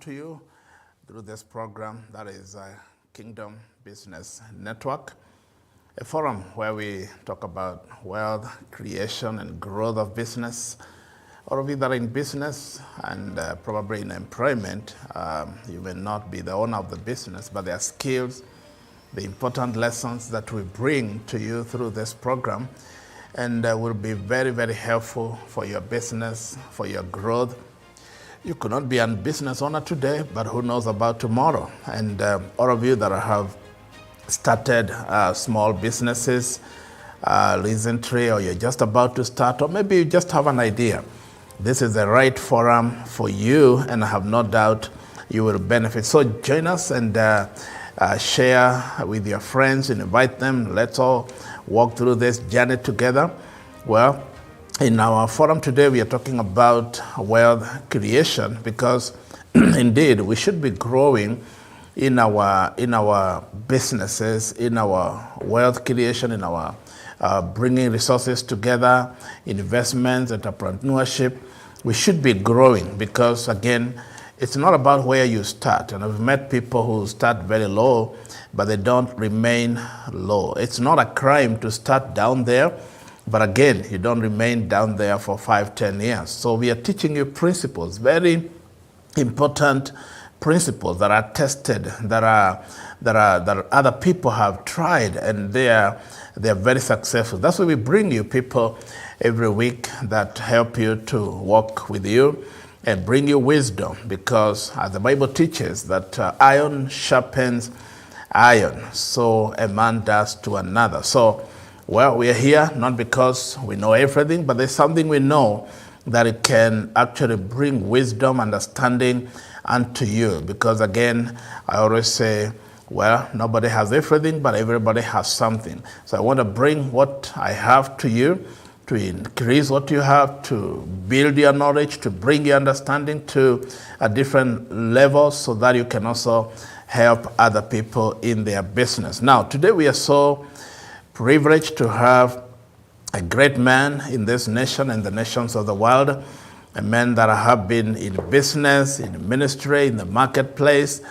to you through this program that is Kingdom Business Network, a forum where we talk about wealth creation and growth of business. All of you that are in business and probably in employment, you may not be the owner of the business, but there are skills, the important lessons that we bring to you through this program, and will be very, very helpful for your business, for your growth. You could not be a business owner today, but who knows about tomorrow? And all of you that have started small businesses recently, or you're just about to start, or maybe you just have an idea, this is the right forum for you, and I have no doubt you will benefit. So join us and share with your friends and invite them. Let's all walk through this journey together. Well, in our forum today, we are talking about wealth creation because indeed we should be growing in our businesses, in our wealth creation, in our bringing resources together, investments, entrepreneurship. We should be growing because, again, it's not about where you start. And I've met people who start very low, but they don't remain low. It's not a crime to start down there, but again, you don't remain down there for 5, 10 years. So we are teaching you principles, very important principles that are tested, that other people have tried, and they are very successful. That's why we bring you people every week that help you to walk with you and bring you wisdom, because as the Bible teaches that iron sharpens iron, so a man does to another. So, well, we are here not because we know everything, but there's something we know that it can actually bring wisdom, understanding unto you. Because again, I always say, well, nobody has everything, but everybody has something. So I want to bring what I have to you, to increase what you have, to build your knowledge, to bring your understanding to a different level so that you can also help other people in their business. Now, today we are so privileged to have a great man in this nation and the nations of the world, a man that have been in business, in ministry, in the marketplace,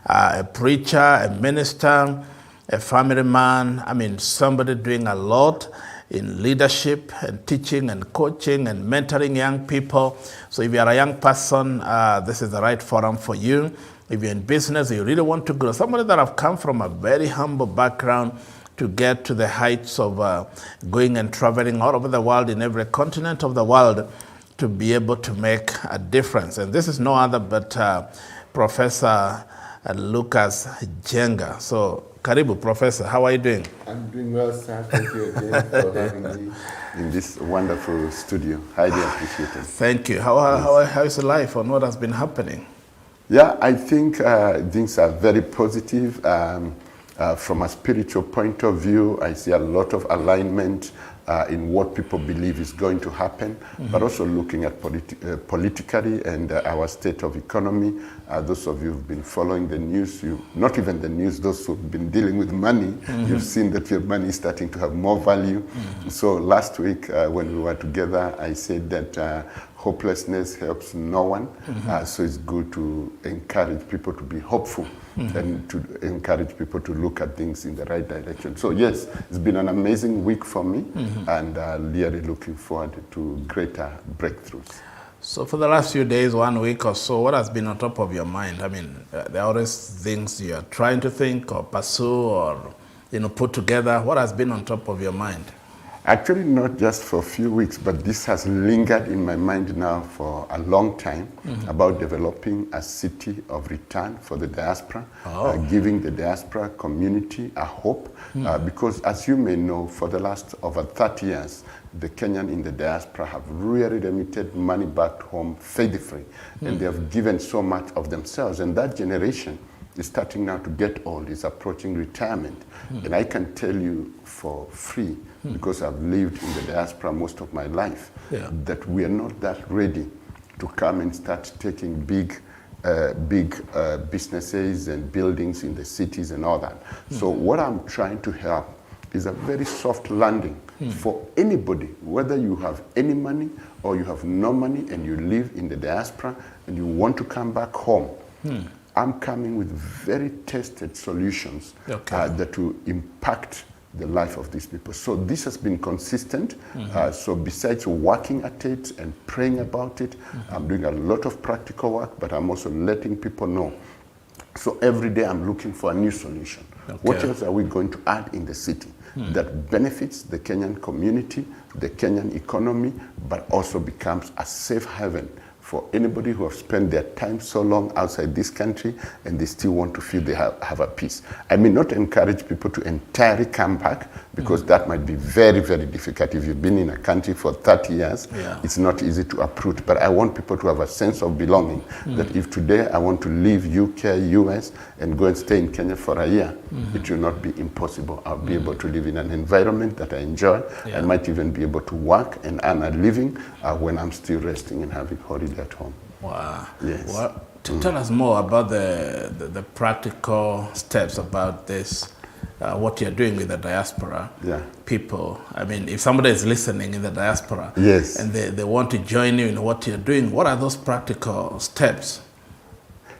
a preacher, a minister, a family man. I mean, somebody doing a lot in leadership and teaching and coaching and mentoring young people. So if you are a young person, this is the right forum for you. If you're in business, you really want to grow, somebody that have come from a very humble background to get to the heights of going and traveling all over the world, in every continent of the world, to be able to make a difference. And this is no other but Professor Lucas Jenga. So, Karibu, Professor. How are you doing? I'm doing well, sir. Thank you again for having me in this wonderful studio. Highly appreciated. Thank you. How is life and what has been happening? Yeah, I think things are very positive. From a spiritual point of view, I see a lot of alignment in what people believe is going to happen, but also looking at politically and our state of economy. Those of you who've been following the news, not even the news, those who've been dealing with money, you've seen that your money is starting to have more value. So last week when we were together, I said that hopelessness helps no one. So it's good to encourage people to be hopeful and to encourage people to look at things in the right direction. So yes, it's been an amazing week for me, and really looking forward to greater breakthroughs. So for the last few days, 1 week or so, what has been on top of your mind? I mean, there are always things you are trying to think or pursue or put together. What has been on top of your mind? Actually, not just for a few weeks, but this has lingered in my mind now for a long time about developing a city of return for the diaspora, giving the diaspora community a hope. Because as you may know, for the last over 30 years, the Kenyan in the diaspora have really remitted money back home faithfully, and they have given so much of themselves. And that generation is starting now to get old, is approaching retirement. And I can tell you for free, because I've lived in the diaspora most of my life, that we are not that ready to come and start taking big businesses and buildings in the cities and all that. So what I'm trying to help is a very soft landing for anybody, whether you have any money or you have no money and you live in the diaspora and you want to come back home I'm coming with very tested solutions Okay. that will impact the life of these people. So this has been consistent. So besides working at it and praying about it, I'm doing a lot of practical work, but I'm also letting people know. So every day I'm looking for a new solution. Okay. What else are we going to add in the city that benefits the Kenyan community, the Kenyan economy, but also becomes a safe haven for anybody who have spent their time so long outside this country and they still want to feel they have a peace. I may not encourage people to entirely come back because that might be very, very difficult. If you've been in a country for 30 years, it's not easy to uproot. But I want people to have a sense of belonging, that if today I want to leave UK, US, and go and stay in Kenya for a year, it will not be impossible. I'll be able to live in an environment that I enjoy. I might even be able to work and earn a living when I'm still resting and having holiday at home. Wow. Yes. Well, tell us more about the practical steps about this, what you're doing with the diaspora people. I mean, if somebody is listening in the diaspora and they want to join you in what you're doing, what are those practical steps?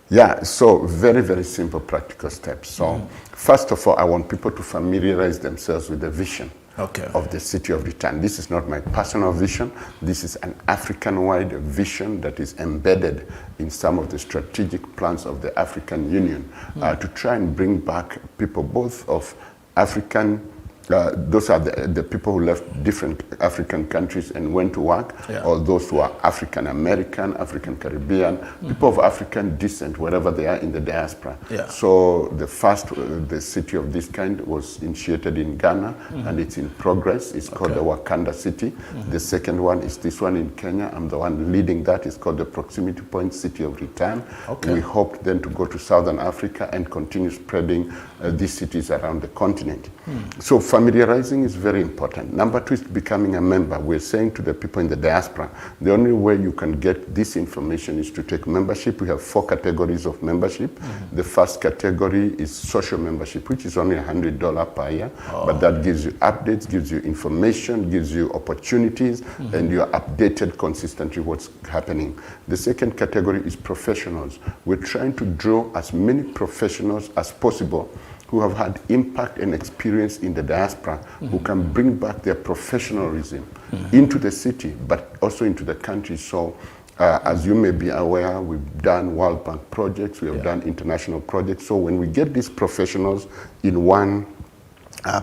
Yeah, so very, very simple practical steps. So first of all, I want people to familiarize themselves with the vision of the City of Return. This is not my personal vision. This is an African-wide vision that is embedded in some of the strategic plans of the African Union to try and bring back people both of African, those are the people who left different African countries and went to work, or those who are African American, African Caribbean, people of African descent, wherever they are in the diaspora. So the first, the city of this kind was initiated in Ghana, and it's in progress. It's called the Wakanda City. The second one is this one in Kenya. I'm the one leading that. It's called the Proximity Point City of Return. We hope then to go to Southern Africa and continue spreading these cities around the continent. So familiarizing is very important. Number two is becoming a member. We're saying to the people in the diaspora, the only way you can get this information is to take membership. We have 4 categories of membership. The first category is social membership, which is only $100 per year, but that gives you updates, gives you information, gives you opportunities, and you're updated consistently what's happening. The second category is professionals. We're trying to draw as many professionals as possible who have had impact and experience in the diaspora, who can bring back their professionalism into the city, but also into the country. So as you may be aware, we've done World Bank projects, we have done international projects. So when we get these professionals in one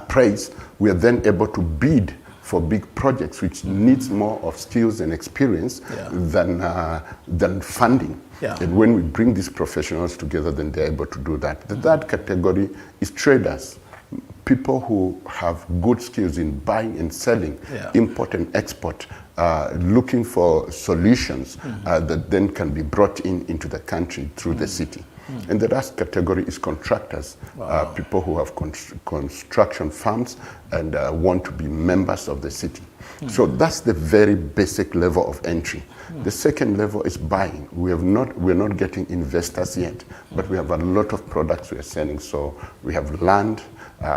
place, we are then able to bid for big projects, which needs more of skills and experience than funding. And when we bring these professionals together, then they're able to do that. The third category is traders, people who have good skills in buying and selling, import and export, looking for solutions that then can be brought into the country through the city. And the last category is contractors, people who have construction firms and want to be members of the city. So that's the very basic level of entry. The second level is buying. We're not getting investors yet, but we have a lot of products we are selling. So we have land,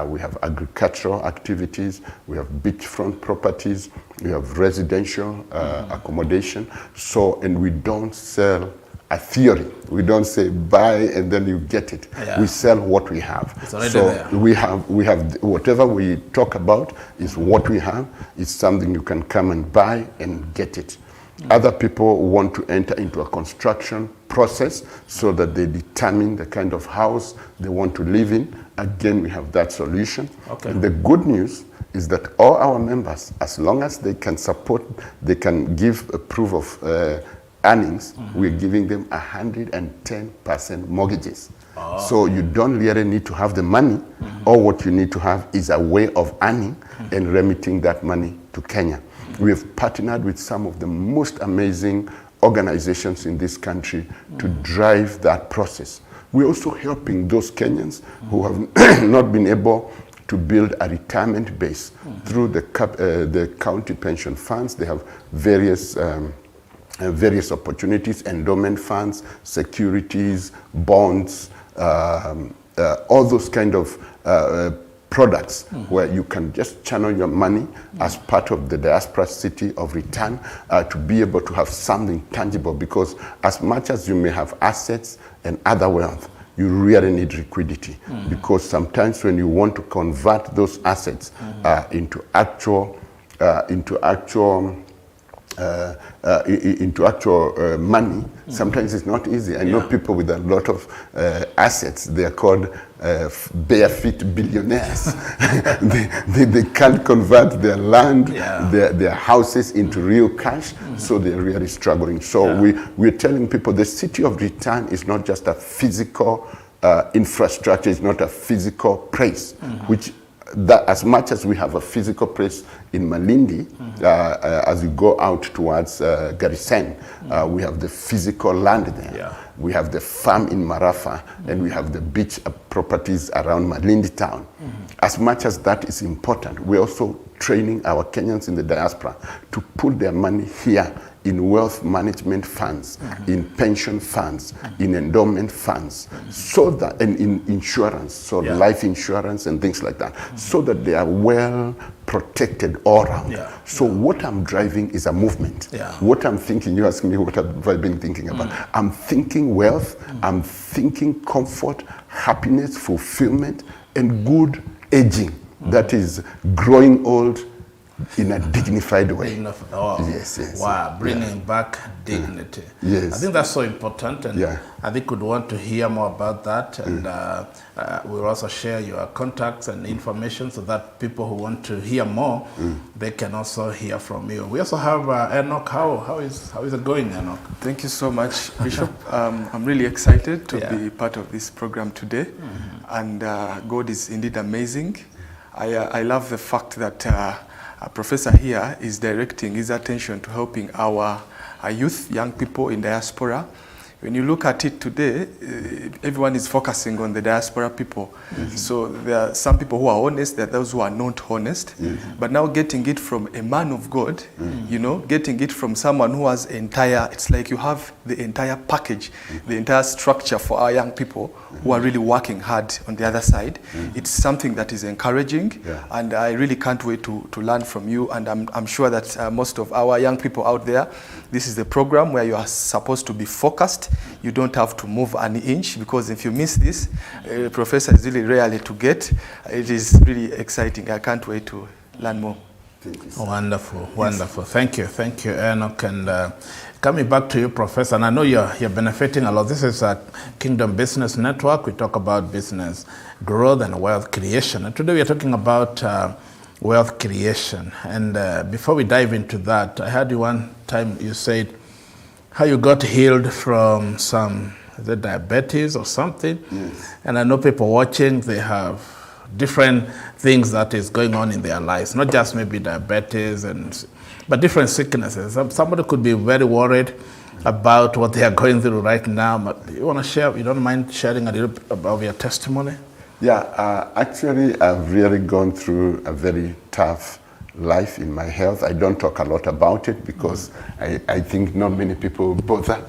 we have agricultural activities, we have beachfront properties, we have residential accommodation. So, and we don't sell a theory. We don't say buy and then you get it. We sell what we have. So we have whatever we talk about is what we have. It's something you can come and buy and get it. Other people want to enter into a construction process so that they determine the kind of house they want to live in. Again, we have that solution. And the good news is that all our members, as long as they can support, they can give a proof of earnings, we're giving them 110% mortgages. So you don't really need to have the money. All what you need to have is a way of earning and remitting that money to Kenya. We have partnered with some of the most amazing organizations in this country to drive that process. We're also helping those Kenyans who have not been able to build a retirement base through the county pension funds. They have various opportunities, endowment funds, securities, bonds, all those kind of products where you can just channel your money as part of the diaspora city of return to be able to have something tangible, because as much as you may have assets and other wealth, you really need liquidity, because sometimes when you want to convert those assets into actual money, sometimes it's not easy. I know people with a lot of assets. They are called bare-feet billionaires. they can't convert their land, their houses into real cash, so they're really struggling. So we're telling people the city of return is not just a physical infrastructure, it's not a physical place, which that as much as we have a physical place in Malindi, as you go out towards Garisen, we have the physical land there. Yeah. We have the farm in Marafa, and we have the beach properties around Malindi town. As much as that is important, we're also training our Kenyans in the diaspora to put their money here in wealth management funds, in pension funds, in endowment funds, so that, and in insurance, so life insurance and things like that, so that they are well protected all around. So what I'm driving is a movement. What I'm thinking, you ask me what have I been thinking about. I'm thinking wealth, I'm thinking comfort, happiness, fulfillment, and good aging. That is growing old in a dignified way. Yes. Wow, bringing back dignity. Yes. I think that's so important, and I think we'd want to hear more about that, and we'll also share your contacts and information so that people who want to hear more, they can also hear from you. We also have Enoch. How is it going, Enoch? Thank you so much, Bishop. I'm really excited to be part of this program today, and God is indeed amazing. I love the fact that a professor here is directing his attention to helping our youth, young people in diaspora. When you look at it today, everyone is focusing on the diaspora people. So there are some people who are honest, there are those who are not honest. But now getting it from a man of God, you know, getting it from someone who has it's like you have the entire package, the entire structure for our young people who are really working hard on the other side. It's something that is encouraging, and I really can't wait to learn from you. And I'm sure that most of our young people out there, this is the program where you are supposed to be focused. You don't have to move an inch, because if you miss this, professor is really rarely to get. It is really exciting. I can't wait to learn more. Wonderful, wonderful. Yes. Thank you, Enoch. And coming back to you, Professor, and I know you're benefiting a lot. This is a Kingdom Business Network. We talk about business growth and wealth creation. And today we are talking about wealth creation. And before we dive into that, I heard you one time you said how you got healed from some, is it diabetes or something? Yes. And I know people watching, they have different things that is going on in their lives, not just maybe diabetes, but different sicknesses. Somebody could be very worried about what they are going through right now. But you want to share, you don't mind sharing a little bit about your testimony? Yeah, actually, I've really gone through a very tough life in my health. I don't talk a lot about it because I think not many people bother.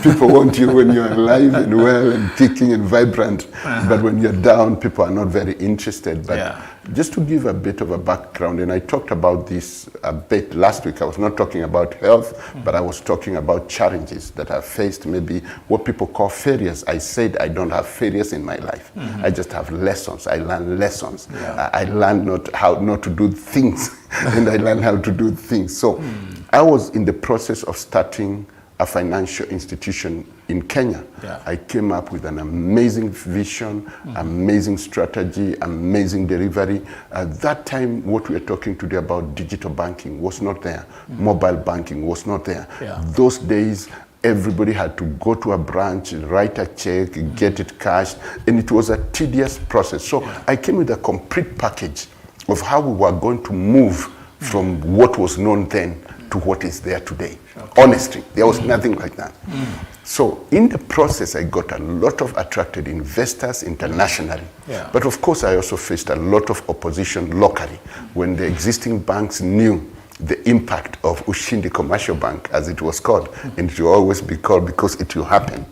People want you when you're alive and well and kicking and vibrant. But when you're down, people are not very interested. But just to give a bit of a background, and I talked about this a bit last week. I was not talking about health, but I was talking about challenges that I've faced, maybe what people call failures. I said I don't have failures in my life. I just have lessons. I learn lessons. I learned how not to do things, and I learned how to do things. So I was in the process of starting a financial institution in Kenya. I came up with an amazing vision, amazing strategy, amazing delivery. At that time, what we are talking today about digital banking was not there. Mobile banking was not there. Those days, everybody had to go to a branch, write a check, get it cashed, and it was a tedious process. So I came with a complete package of how we were going to move from what was known then to what is there today. Honestly, there was nothing like that. So in the process, I got a lot of attracted investors internationally. But of course, I also faced a lot of opposition locally when the existing banks knew the impact of Ushindi Commercial Bank, as it was called, and it will always be called because it will happen.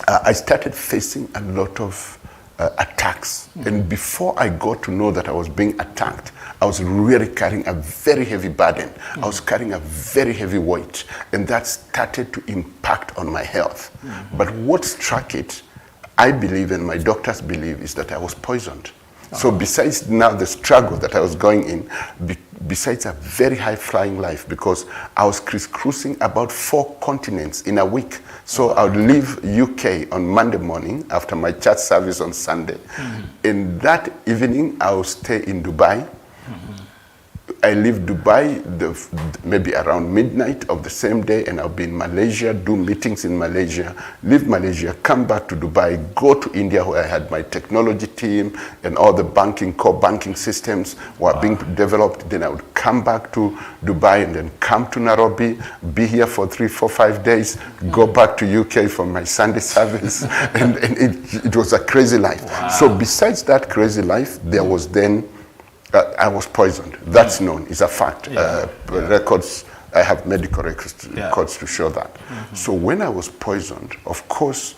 I started facing a lot of attacks. And before I got to know that I was being attacked, I was really carrying a very heavy burden. I was carrying a very heavy weight, and that started to impact on my health. But what struck it, I believe, and my doctors believe, is that I was poisoned. So besides now the struggle that I was going in, besides a very high-flying life, because I was crisscrossing about 4 continents in a week. So I would leave UK on Monday morning after my church service on Sunday. And that evening, I would stay in Dubai. I leave Dubai maybe around midnight of the same day, and I'll be in Malaysia, do meetings in Malaysia, leave Malaysia, come back to Dubai, go to India where I had my technology team and all the core banking systems were being developed. Then I would come back to Dubai and then come to Nairobi, be here for 3, 4, 5 days, go back to UK for my Sunday service. and it was a crazy life. So besides that crazy life, there was then I was poisoned. That's known. It's a fact. Records, I have medical records to show that. So when I was poisoned, of course,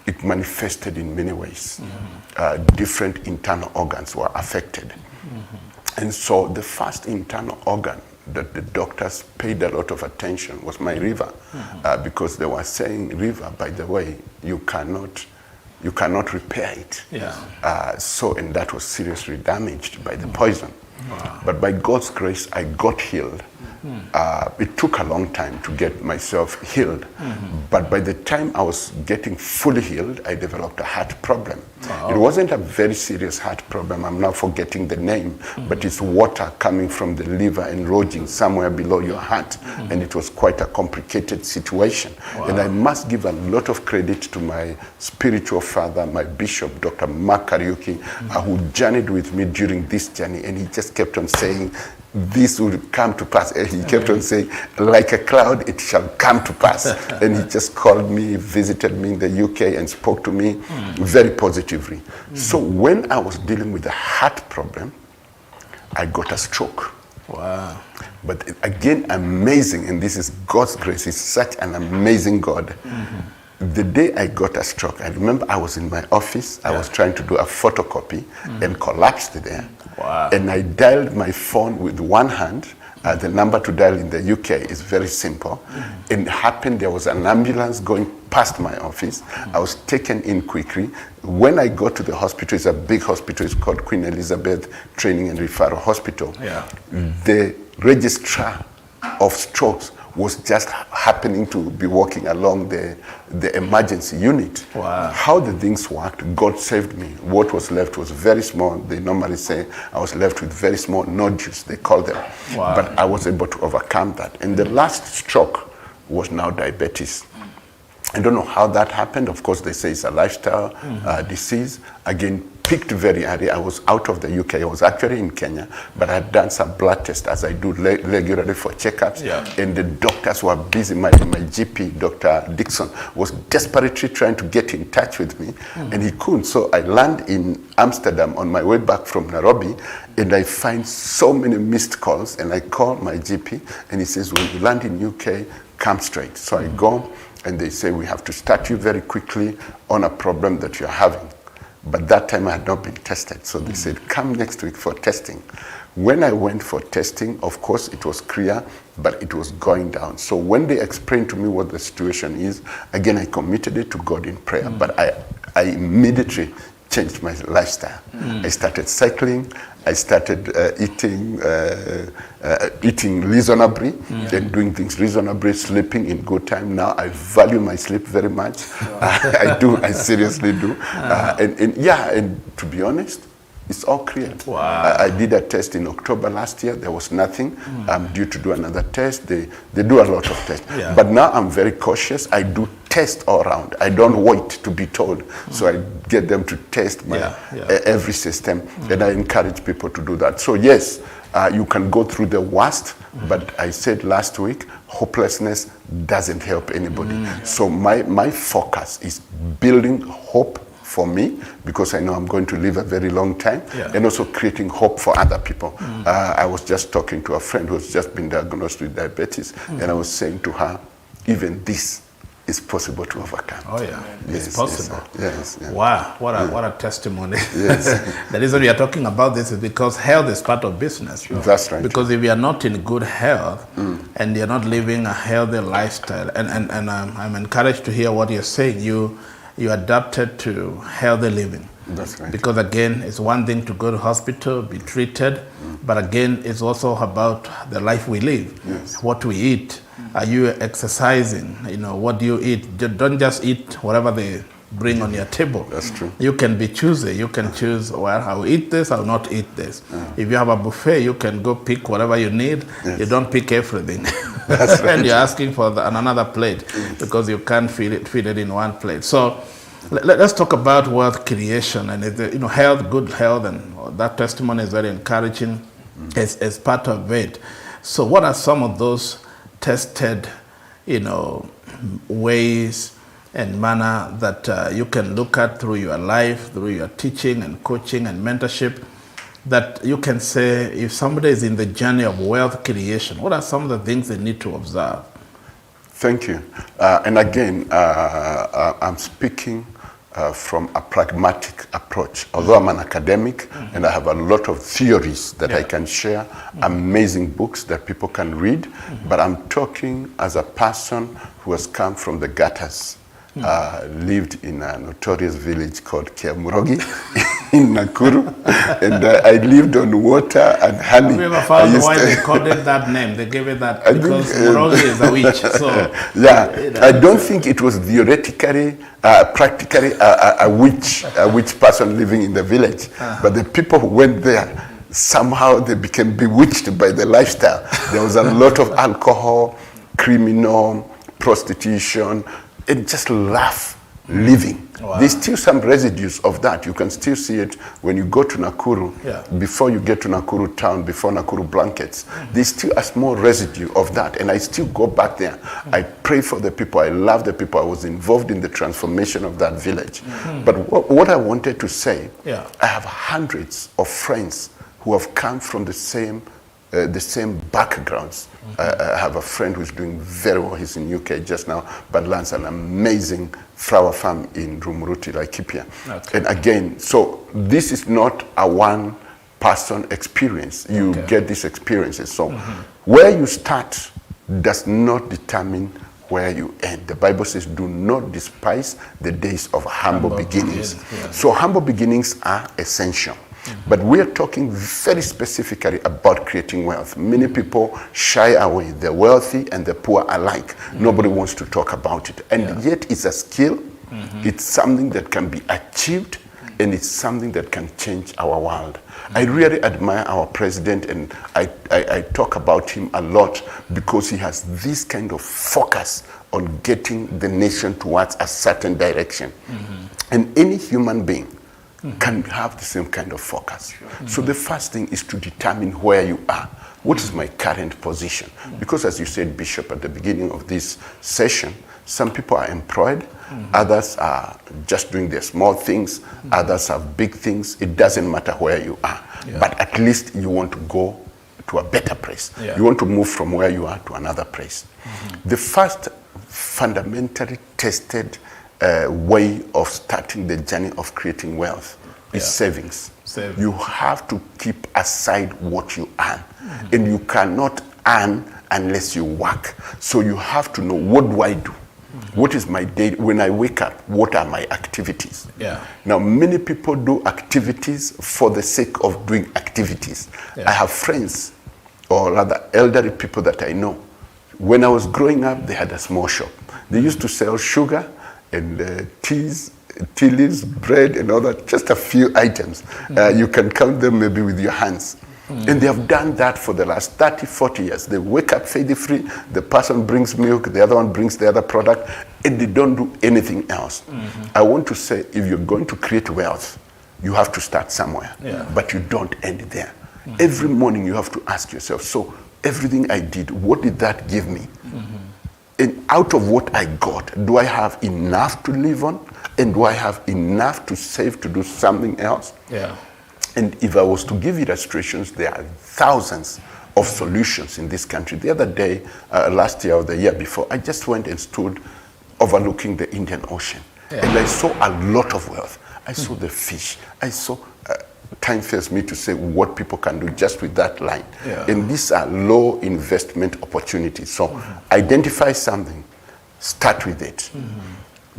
it manifested in many ways. Different internal organs were affected. And so the first internal organ that the doctors paid a lot of attention was my liver, because they were saying, liver, by the way, you cannot repair it. And that was seriously damaged by the poison. But by God's grace, I got healed. It took a long time to get myself healed. But by the time I was getting fully healed, I developed a heart problem. It wasn't a very serious heart problem. I'm now forgetting the name, but it's water coming from the liver and lodging somewhere below your heart. And it was quite a complicated situation. And I must give a lot of credit to my spiritual father, my bishop, Dr. Mark Kariuki, who journeyed with me during this journey. And he just kept on saying, this will come to pass. And he kept on saying, like a cloud, it shall come to pass. And he just called me, visited me in the UK, and spoke to me very positively. So when I was dealing with a heart problem, I got a stroke. But again, amazing, and this is God's grace. He's such an amazing God. The day I got a stroke, I remember I was in my office. I was trying to do a photocopy and collapsed there. And I dialed my phone with one hand. The number to dial in the UK is very simple. It happened, there was an ambulance going past my office. I was taken in quickly. When I got to the hospital, it's a big hospital, it's called Queen Elizabeth Training and Referral Hospital. The registrar of strokes was just happening to be walking along the emergency unit. How the things worked, God saved me. What was left was very small. They normally say I was left with very small nodules, they call them. But I was able to overcome that. And the last stroke was now diabetes. I don't know how that happened. Of course, they say it's a lifestyle disease. Again, peaked very early. I was out of the UK. I was actually in Kenya, but I had done some blood tests as I do regularly for checkups. And the doctors were busy. My GP, Dr. Dixon, was desperately trying to get in touch with me, and he couldn't. So I land in Amsterdam on my way back from Nairobi, and I find so many missed calls, and I call my GP, and he says, when you land in UK, come straight. So I go, and they say, we have to start you very quickly on a problem that you're having. But that time I had not been tested. So they said, come next week for testing. When I went for testing, of course, it was clear, but it was going down. So when they explained to me what the situation is, again, I committed it to God in prayer. But I immediately changed my lifestyle. I started cycling. I started eating reasonably and doing things reasonably, sleeping in good time. Now I value my sleep very much. I seriously do. And to be honest, it's all cleared. I did a test in October last year. There was nothing. I'm due to do another test. They do a lot of tests. But now I'm very cautious. I do test all around. I don't wait to be told. So I get them to test my every system. And I encourage people to do that. So yes, you can go through the worst. But I said last week, hopelessness doesn't help anybody. So my focus is building hope for me, because I know I'm going to live a very long time, and also creating hope for other people. I was just talking to a friend who's just been diagnosed with diabetes, and I was saying to her, even this it's possible to overcome. Oh yeah, Yes, it's possible. Yes, yeah. Wow, what a testimony. Yes. The reason we are talking about this is because health is part of business. That's right. Because if you are not in good health and you're not living a healthy lifestyle, and I'm encouraged to hear what you're saying, you adapted to healthy living. That's right. Because again, it's one thing to go to hospital, be treated, but again, it's also about the life we live, Yes. what we eat. Are you exercising? You know, what do you eat? Don't just eat whatever they bring on your table. That's true. You can be choosy. You can choose, well, I will eat this, I will not eat this. If you have a buffet, you can go pick whatever you need. Yes. You don't pick everything. That's right. And you're asking for another plate because you can't feed it in one plate. So let's talk about wealth creation and health, good health, and that testimony is very encouraging as part of it. So what are some of those tested, ways and manner that you can look at through your life, through your teaching and coaching and mentorship, that you can say if somebody is in the journey of wealth creation, what are some of the things they need to observe? Thank you. And again, I'm speaking from a pragmatic approach. Although I'm an academic and I have a lot of theories that I can share, amazing books that people can read, but I'm talking as a person who has come from the gutters, lived in a notorious village called Kiamurogi in Nakuru, and I lived on water and honey. Have you ever found why they called it that name? They gave it that because Murogi is a witch. So yeah, I don't think it was theoretically, practically a witch person living in the village, but the people who went there, somehow they became bewitched by the lifestyle. There was a lot of alcohol, criminal, prostitution, and just rough living. Wow. There's still some residues of that. You can still see it when you go to Nakuru. Yeah. Before you get to Nakuru town, before Nakuru blankets, there's still a small residue of that. And I still go back there. I pray for the people. I love the people. I was involved in the transformation of that village. But what I wanted to say, I have hundreds of friends who have come from the same backgrounds. I have a friend who's doing very well. He's in UK just now, but runs an amazing flower farm in Rumuruti, Laikipia. Okay. And again, so this is not a one-person experience. You get these experiences. So where you start does not determine where you end. The Bible says, do not despise the days of humble beginnings. Yeah. So humble beginnings are essential. But we are talking very specifically about creating wealth. Many people shy away, the wealthy and the poor alike. Nobody wants to talk about it. And yet it's a skill, it's something that can be achieved, and it's something that can change our world. I really admire our president, and I talk about him a lot because he has this kind of focus on getting the nation towards a certain direction. And any human being can have the same kind of focus. So the first thing is to determine where you are. What is my current position? Because as you said, Bishop, at the beginning of this session, some people are employed, others are just doing their small things, others have big things. It doesn't matter where you are, but at least you want to go to a better place. You want to move from where you are to another place. The first fundamentally tested way of starting the journey of creating wealth is savings. You have to keep aside what you earn. And you cannot earn unless you work. So you have to know, what do I do? What is my day? When I wake up, what are my activities? Now, many people do activities for the sake of doing activities. I have friends, or rather elderly people that I know. When I was growing up, they had a small shop. They used to sell sugar and teas, tea leaves, bread, and all that, just a few items. You can count them maybe with your hands. And they have done that for the last 30, 40 years. They wake up fairly-free, the person brings milk, the other one brings the other product, and they don't do anything else. I want to say, if you're going to create wealth, you have to start somewhere, but you don't end there. Every morning you have to ask yourself, so everything I did, what did that give me? And out of what I got, do I have enough to live on? And do I have enough to save to do something else? And if I was to give illustrations, there are thousands of solutions in this country. The other day, last year or the year before, I just went and stood overlooking the Indian Ocean. Yeah. And I saw a lot of wealth. I saw the fish. I saw, time fails me to say what people can do just with that line. Yeah. And these are low investment opportunities. So identify something, start with it.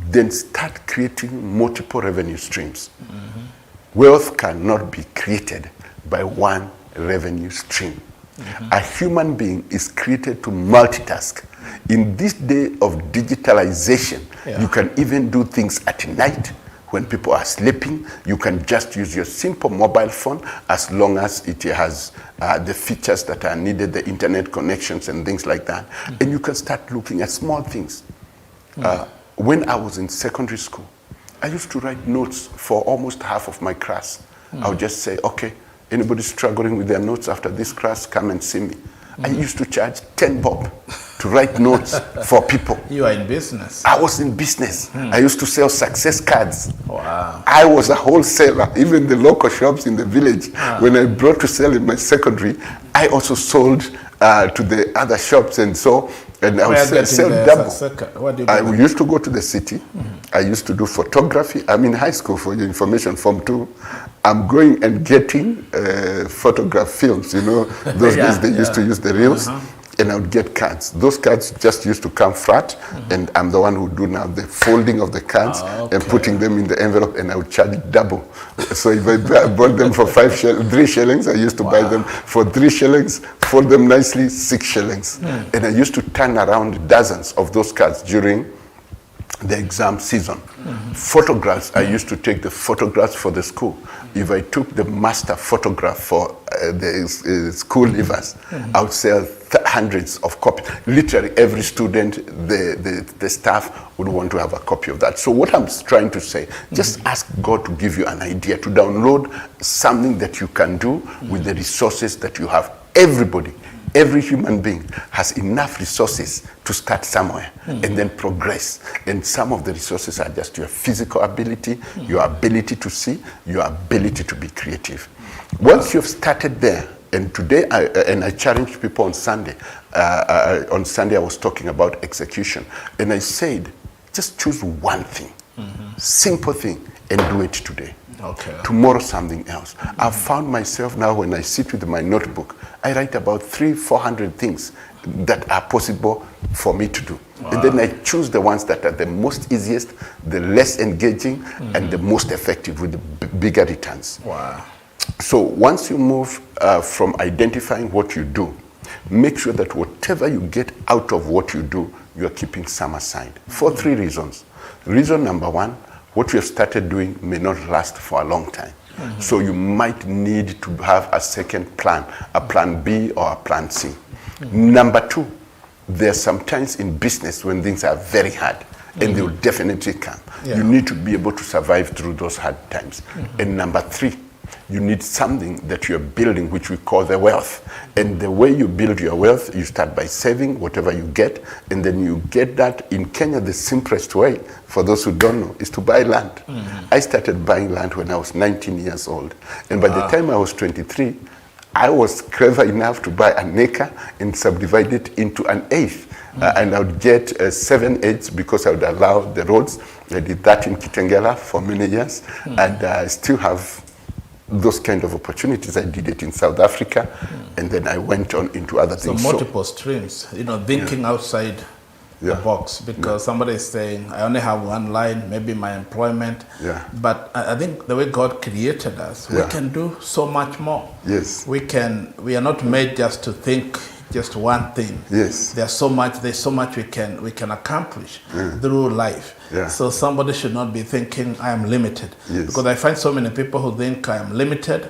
Then start creating multiple revenue streams. Wealth cannot be created by one revenue stream. A human being is created to multitask. In this day of digitalization, you can even do things at night when people are sleeping. You can just use your simple mobile phone as long as it has the features that are needed, the internet connections and things like that. And you can start looking at small things. When I was in secondary school, I used to write notes for almost half of my class. I would just say, okay, anybody struggling with their notes after this class, come and see me. I used to charge 10 bob to write notes for people. You are in business. I was in business. I used to sell success cards. Wow. I was a wholesaler. Even the local shops in the village, when I brought to sell in my secondary, I also sold to the other shops, and so, and I would sell double. What do you I used to go to the city. I used to do photography. I'm in high school, for your information, Form 2. I'm going and getting photograph films. You know, those days they used to use the reels. And I would get cards. Those cards just used to come flat, and I'm the one who do now the folding of the cards and putting them in the envelope, and I would charge double. So if I bought them for 3 shillings, I used to buy them for 3 shillings, fold them nicely, 6 shillings. And I used to turn around dozens of those cards during the exam season. Photographs, I used to take the photographs for the school. If I took the master photograph for the school leavers, I would sell hundreds of copies. Literally every student, the staff would want to have a copy of that. So what I'm trying to say, just ask God to give you an idea, to download something that you can do with the resources that you have. Everybody, every human being has enough resources to start somewhere and then progress. And some of the resources are just your physical ability, your ability to see, your ability to be creative. Once you've started there, and today, I challenged people on Sunday. On Sunday, I was talking about execution. And I said, just choose one thing, simple thing, and do it today. Okay. Tomorrow, something else. I've found myself now, when I sit with my notebook, I write about 300-400 things that are possible for me to do. And then I choose the ones that are the most easiest, the less engaging, and the most effective with the bigger returns. Wow. So once you move from identifying what you do, make sure that whatever you get out of what you do, you're keeping some aside for 3 reasons. Reason number 1, what you have started doing may not last for a long time. So you might need to have a second plan, a plan B or a plan C. Number 2, there's sometimes in business when things are very hard, and they will definitely come. You need to be able to survive through those hard times. And number 3, you need something that you're building, which we call the wealth. And the way you build your wealth, you start by saving whatever you get, and then you get that. In Kenya, the simplest way, for those who don't know, is to buy land. I started buying land when I was 19 years old. And by the time I was 23, I was clever enough to buy an acre and subdivide it into an eighth. And I would get 7/8 because I would allow the roads. I did that in Kitengela for many years, and I still have those kind of opportunities. I did it in South Africa, and then I went on into other things. So multiple streams, you know, thinking outside the box, because somebody is saying, I only have one line, maybe my employment. But I think the way God created us, we can do so much more. Yes. We are not made just to think just one thing. Yes. There's so much we can accomplish through life. So somebody should not be thinking I am limited. Because I find so many people who think I am limited.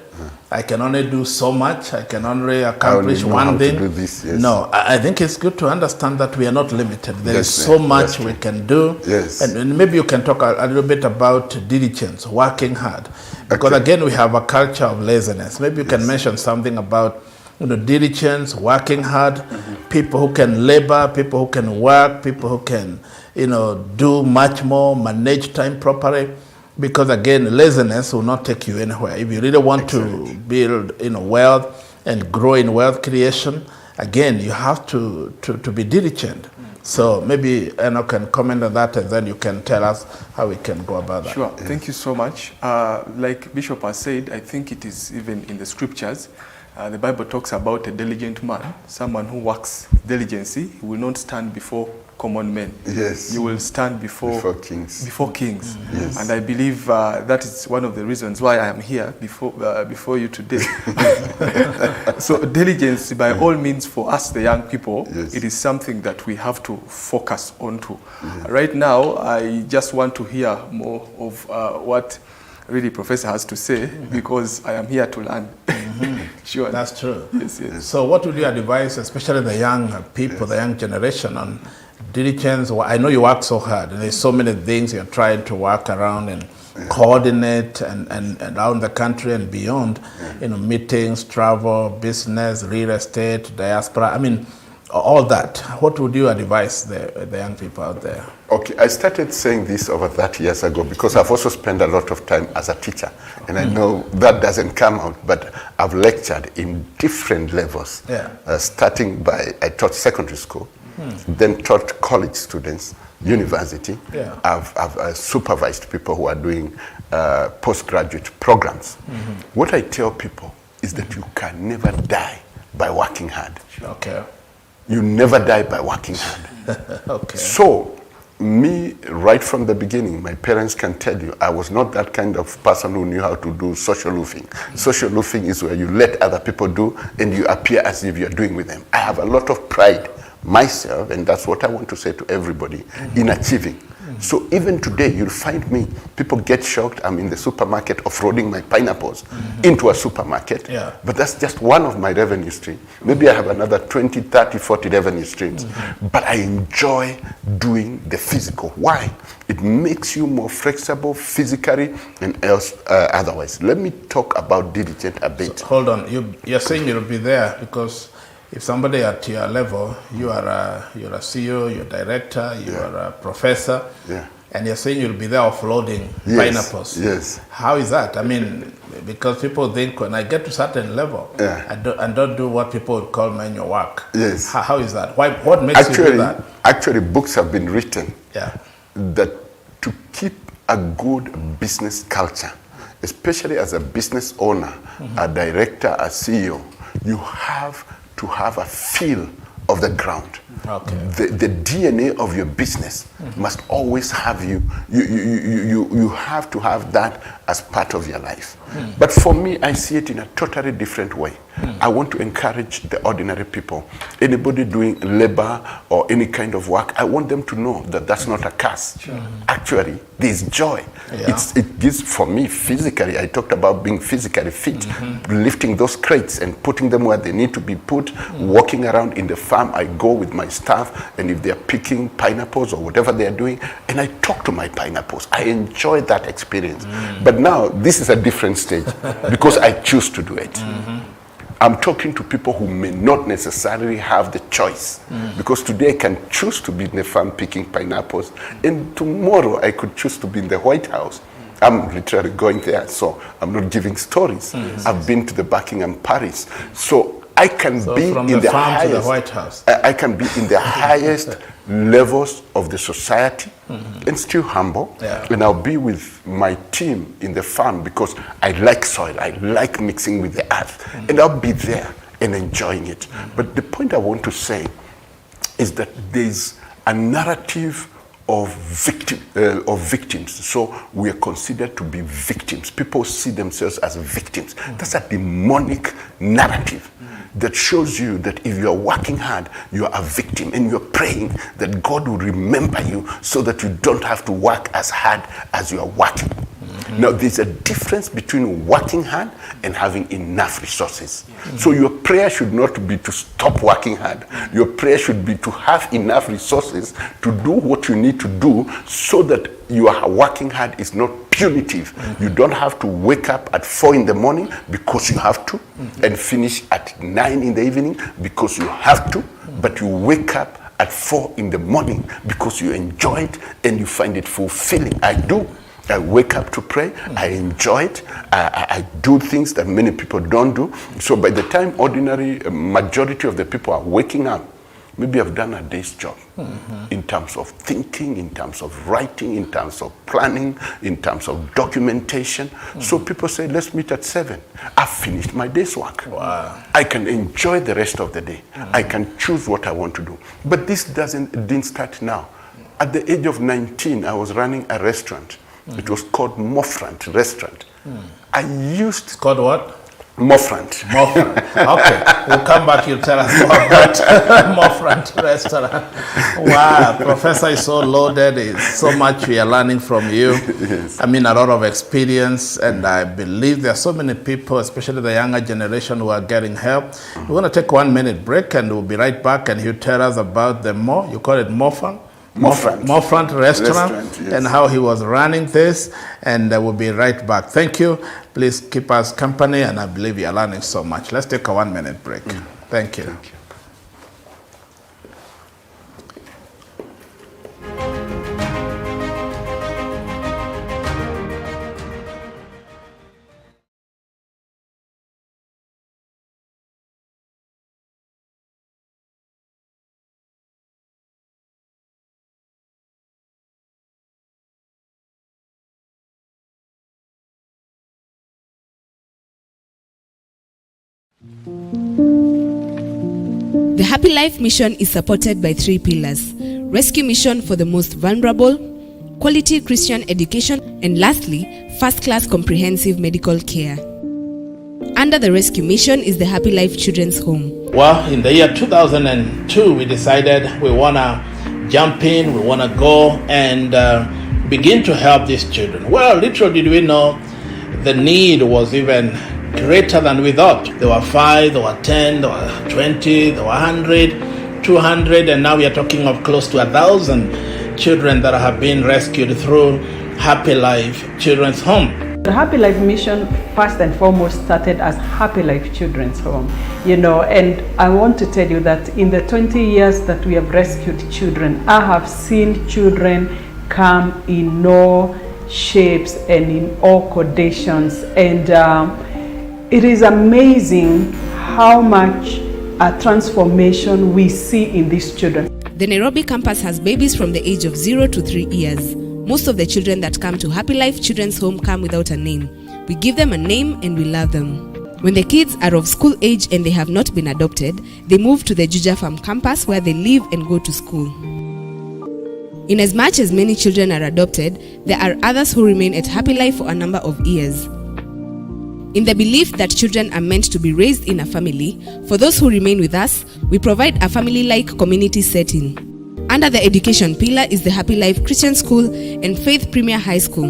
I can only do so much. I can only accomplish one thing. To do this, No, I think it's good to understand that we are not limited. There is so much we can do. And maybe you can talk a little bit about diligence, working hard. Because again, we have a culture of laziness. Maybe you can mention something about diligence, working hard, people who can labor, people who can work, people who can, do much more, manage time properly. Because again, laziness will not take you anywhere. If you really want to build, wealth and grow in wealth creation, again, you have to be diligent. So maybe Enoch can comment on that, and then you can tell us how we can go about that. Sure. Thank you so much. Like Bishop has said, I think it is even in the scriptures. The Bible talks about a diligent man, someone who works with diligence. He will not stand before common men. Yes. You will stand before kings. Before kings. Yes. And I believe that is one of the reasons why I am here before you today. So diligence, by all means, for us, the young people, yes. it is something that we have to focus on to. Right now, I just want to hear more of what really Professor has to say, because I am here to learn. Sure. That's true. Yes, yes. So what would you advise, especially the young people, the young generation, on diligence? Well, I know you work so hard, and there's so many things you're trying to work around and coordinate and around the country and beyond, meetings, travel, business, real estate, diaspora, I mean, all that. What would you advise the young people out there? Okay, I started saying this over 30 years ago because I've also spent a lot of time as a teacher, and I know that doesn't come out, but I've lectured in different levels. Starting by, I taught secondary school, then taught college students, university. I've supervised people who are doing postgraduate programs. What I tell people is that you can never die by working hard. Okay. You never die by working hard. Okay. So, me, right from the beginning, my parents can tell you, I was not that kind of person who knew how to do social loafing. Social loafing is where you let other people do and you appear as if you're doing with them. I have a lot of pride myself, and that's what I want to say to everybody, in achieving. So even today, you'll find me, people get shocked, I'm in the supermarket offloading my pineapples into a supermarket. But that's just one of my revenue streams. Maybe I have another 20, 30, 40 revenue streams. But I enjoy doing the physical. Why? It makes you more flexible physically and otherwise. Let me talk about diligent a bit. So, hold on, you're saying you'll be there because if somebody at your level, you're a CEO, you're a director, you're a professor, and you're saying you'll be there offloading pineapples. Yes. How is that? I mean, because people think when I get to a certain level, I don't do what people would call manual work. Yes. How is that? What makes you do that? Actually, books have been written that to keep a good business culture, especially as a business owner, a director, a CEO, you have to have a feel of the ground. Okay. The DNA of your business must always have you have to have that as part of your life. But for me, I see it in a totally different way. I want to encourage the ordinary people, anybody doing labor or any kind of work, I want them to know that that's not a curse. Actually, there's joy. It gives, for me, physically, I talked about being physically fit, lifting those crates and putting them where they need to be put, walking around in the farm. I go with my staff, and if they're picking pineapples or whatever they're doing, and I talk to my pineapples. I enjoy that experience. But now, this is a different stage because I choose to do it. I'm talking to people who may not necessarily have the choice, because today I can choose to be in the farm picking pineapples, and tomorrow I could choose to be in the White House. I'm literally going there, so I'm not giving stories. I've been to the Buckingham Palace, so I can be from in the farm highest, to the White House. I can be in the highest levels of the society and still humble. And I'll be with my team in the farm because I like soil, I like mixing with the earth, and I'll be there and enjoying it. But the point I want to say is that there's a narrative of victims. So we are considered to be victims. People see themselves as victims. That's a demonic narrative that shows you that if you are working hard, you are a victim, and you're praying that God will remember you so that you don't have to work as hard as you are working. Now, there's a difference between working hard and having enough resources. So your prayer should not be to stop working hard. Your prayer should be to have enough resources to do what you need to do so that your working hard is not punitive. You don't have to wake up at 4 in the morning because you have to, and finish at 9 in the evening because you have to, but you wake up at 4 in the morning because you enjoy it and you find it fulfilling. I do. I wake up to pray. I enjoy it. I do things that many people don't do. So by the time ordinary majority of the people are waking up, maybe I've done a day's job in terms of thinking, in terms of writing, in terms of planning, in terms of documentation. So people say, let's meet at 7. I've finished my day's work. Wow. I can enjoy the rest of the day. I can choose what I want to do. But this didn't start now. At the age of 19, I was running a restaurant. It was called Mofrant Restaurant. I used... It's called what? Mofrant. Mofrant. Okay, we'll come back. You'll tell us more about Mofrant Restaurant. Wow, Professor is so loaded. It's so much we are learning from you. Yes. I mean, a lot of experience, and I believe there are so many people, especially the younger generation, who are getting help. We're going to take 1 minute break, and we'll be right back, and you tell us about the you call it Mofrant? Mofrant Restaurant, yes. And how he was running this, and we'll be right back. Thank you. Please keep us company, and I believe you are learning so much. Let's take a 1 minute break. Thank you. Thank you. The Happy Life mission is supported by 3 pillars: rescue mission for the most vulnerable, quality Christian education, and lastly, first-class comprehensive medical care. Under the rescue mission is the Happy Life Children's Home. Well, in the year 2002, we decided we want to jump in, we want to go and begin to help these children. Well, little did we know the need was even greater than we thought. There were 5, there were 10, there were 20, there were 100, 200, and now we are talking of close to 1,000 children that have been rescued through Happy Life Children's Home. The Happy Life mission first and foremost started as Happy Life Children's Home, and I want to tell you that in the 20 years that we have rescued children, I have seen children come in all shapes and in all conditions, and it is amazing how much a transformation we see in these children. The Nairobi campus has babies from the age of 0 to 3 years. Most of the children that come to Happy Life Children's Home come without a name. We give them a name and we love them. When the kids are of school age and they have not been adopted, they move to the Juja Farm campus where they live and go to school. In as much as many children are adopted, there are others who remain at Happy Life for a number of years. In the belief that children are meant to be raised in a family, for those who remain with us, we provide a family-like community setting. Under the education pillar is the Happy Life Christian School and Faith Premier High School.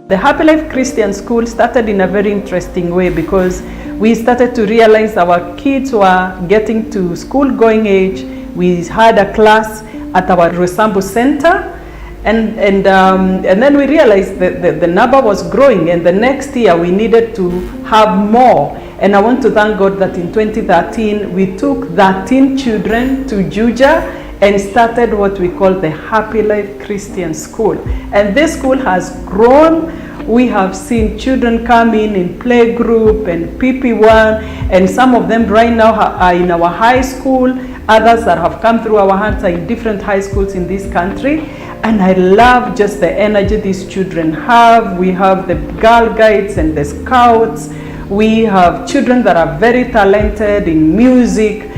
The Happy Life Christian School started in a very interesting way because we started to realize our kids were getting to school-going age. We had a class at our Rosambu Center, and then we realized that the number was growing, and the next year we needed to have more. And I want to thank God that in 2013 we took 13 children to Juja and started what we call the Happy Life Christian School. And this school has grown. We have seen children come in playgroup and PP1, and some of them right now are in our high school. Others that have come through our hands are in different high schools in this country. And I love just the energy these children have. We have the Girl Guides and the Scouts. We have children that are very talented in music,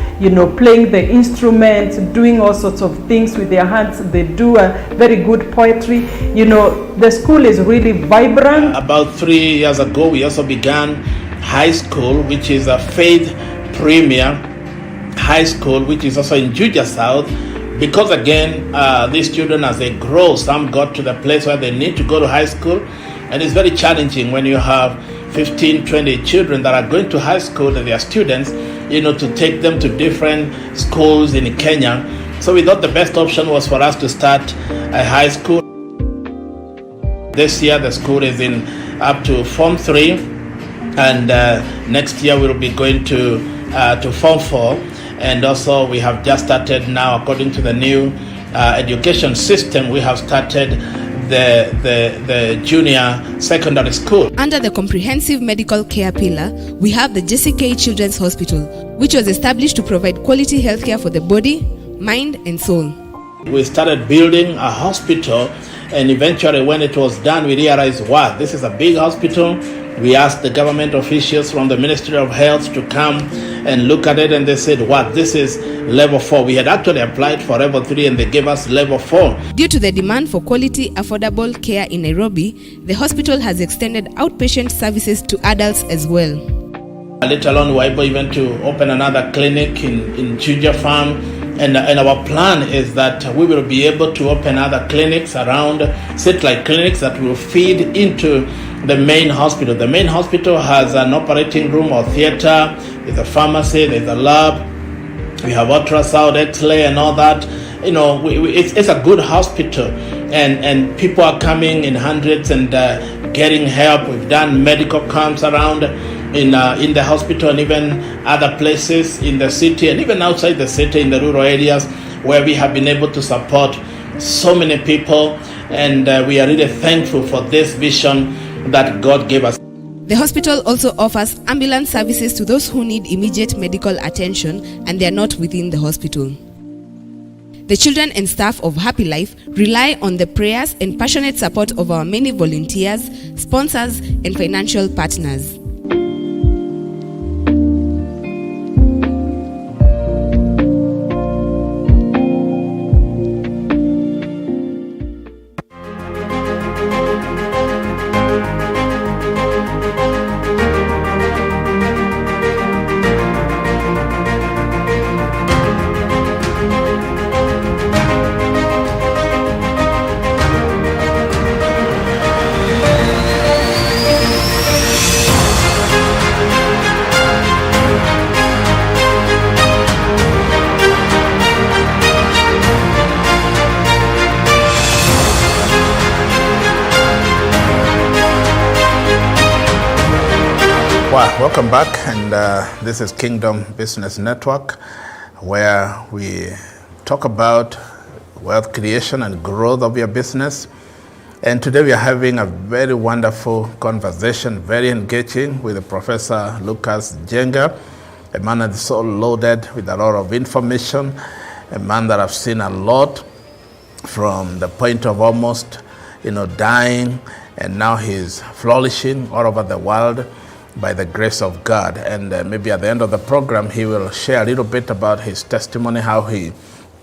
playing the instruments, doing all sorts of things with their hands. They do a very good poetry. The school is really vibrant. About 3 years ago, we also began high school, which is a Faith Premier High School, which is also in Juja South. Because again, these children, as they grow, some got to the place where they need to go to high school. And it's very challenging when you have 15, 20 children that are going to high school and they are students, to take them to different schools in Kenya. So we thought the best option was for us to start a high school. This year, the school is in up to Form 3. And next year, we'll be going to Form 4. And also we have just started now, according to the new education system, we have started the junior secondary school. Under the comprehensive medical care pillar, we have the Jesse K Children's Hospital, which was established to provide quality healthcare for the body, mind, and soul. We started building a hospital, and eventually when it was done, we realized, wow, this is a big hospital. We asked the government officials from the Ministry of Health to come and look at it, and they said, wow, this is level 4. We had actually applied for level 3, and they gave us level 4. Due to the demand for quality, affordable care in Nairobi, the hospital has extended outpatient services to adults as well. Later on, we were able even to open another clinic in Juja Farm. And our plan is that we will be able to open other clinics around, satellite clinics that will feed into the main hospital. The main hospital has an operating room or theater, there's a pharmacy, there's a lab, we have ultrasound, X-ray and all that. You know, it's a good hospital, and people are coming in hundreds and getting help. We've done medical camps around in the hospital and even other places in the city and even outside the city in the rural areas where we have been able to support so many people, and we are really thankful for this vision that God gave us. The hospital also offers ambulance services to those who need immediate medical attention and they are not within the hospital. The children and staff of Happy Life rely on the prayers and passionate support of our many volunteers, sponsors, and financial partners. Wow, welcome back, and this is Kingdom Business Network, where we talk about wealth creation and growth of your business. And today we are having a very wonderful conversation, very engaging, with Professor Lucas Njenga, a man that is so loaded with a lot of information, a man that I've seen a lot from the point of almost, dying, and now he's flourishing all over the world by the grace of God. And maybe at the end of the program, he will share a little bit about his testimony, how he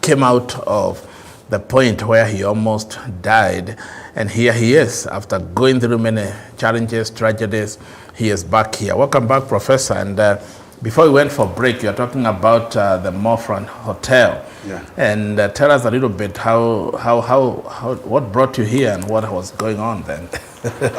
came out of the point where he almost died. And here he is, after going through many challenges, tragedies, he is back here. Welcome back, Professor. And before we went for break, you're talking about the Morfran Hotel. Yeah. And tell us a little bit what brought you here and what was going on then.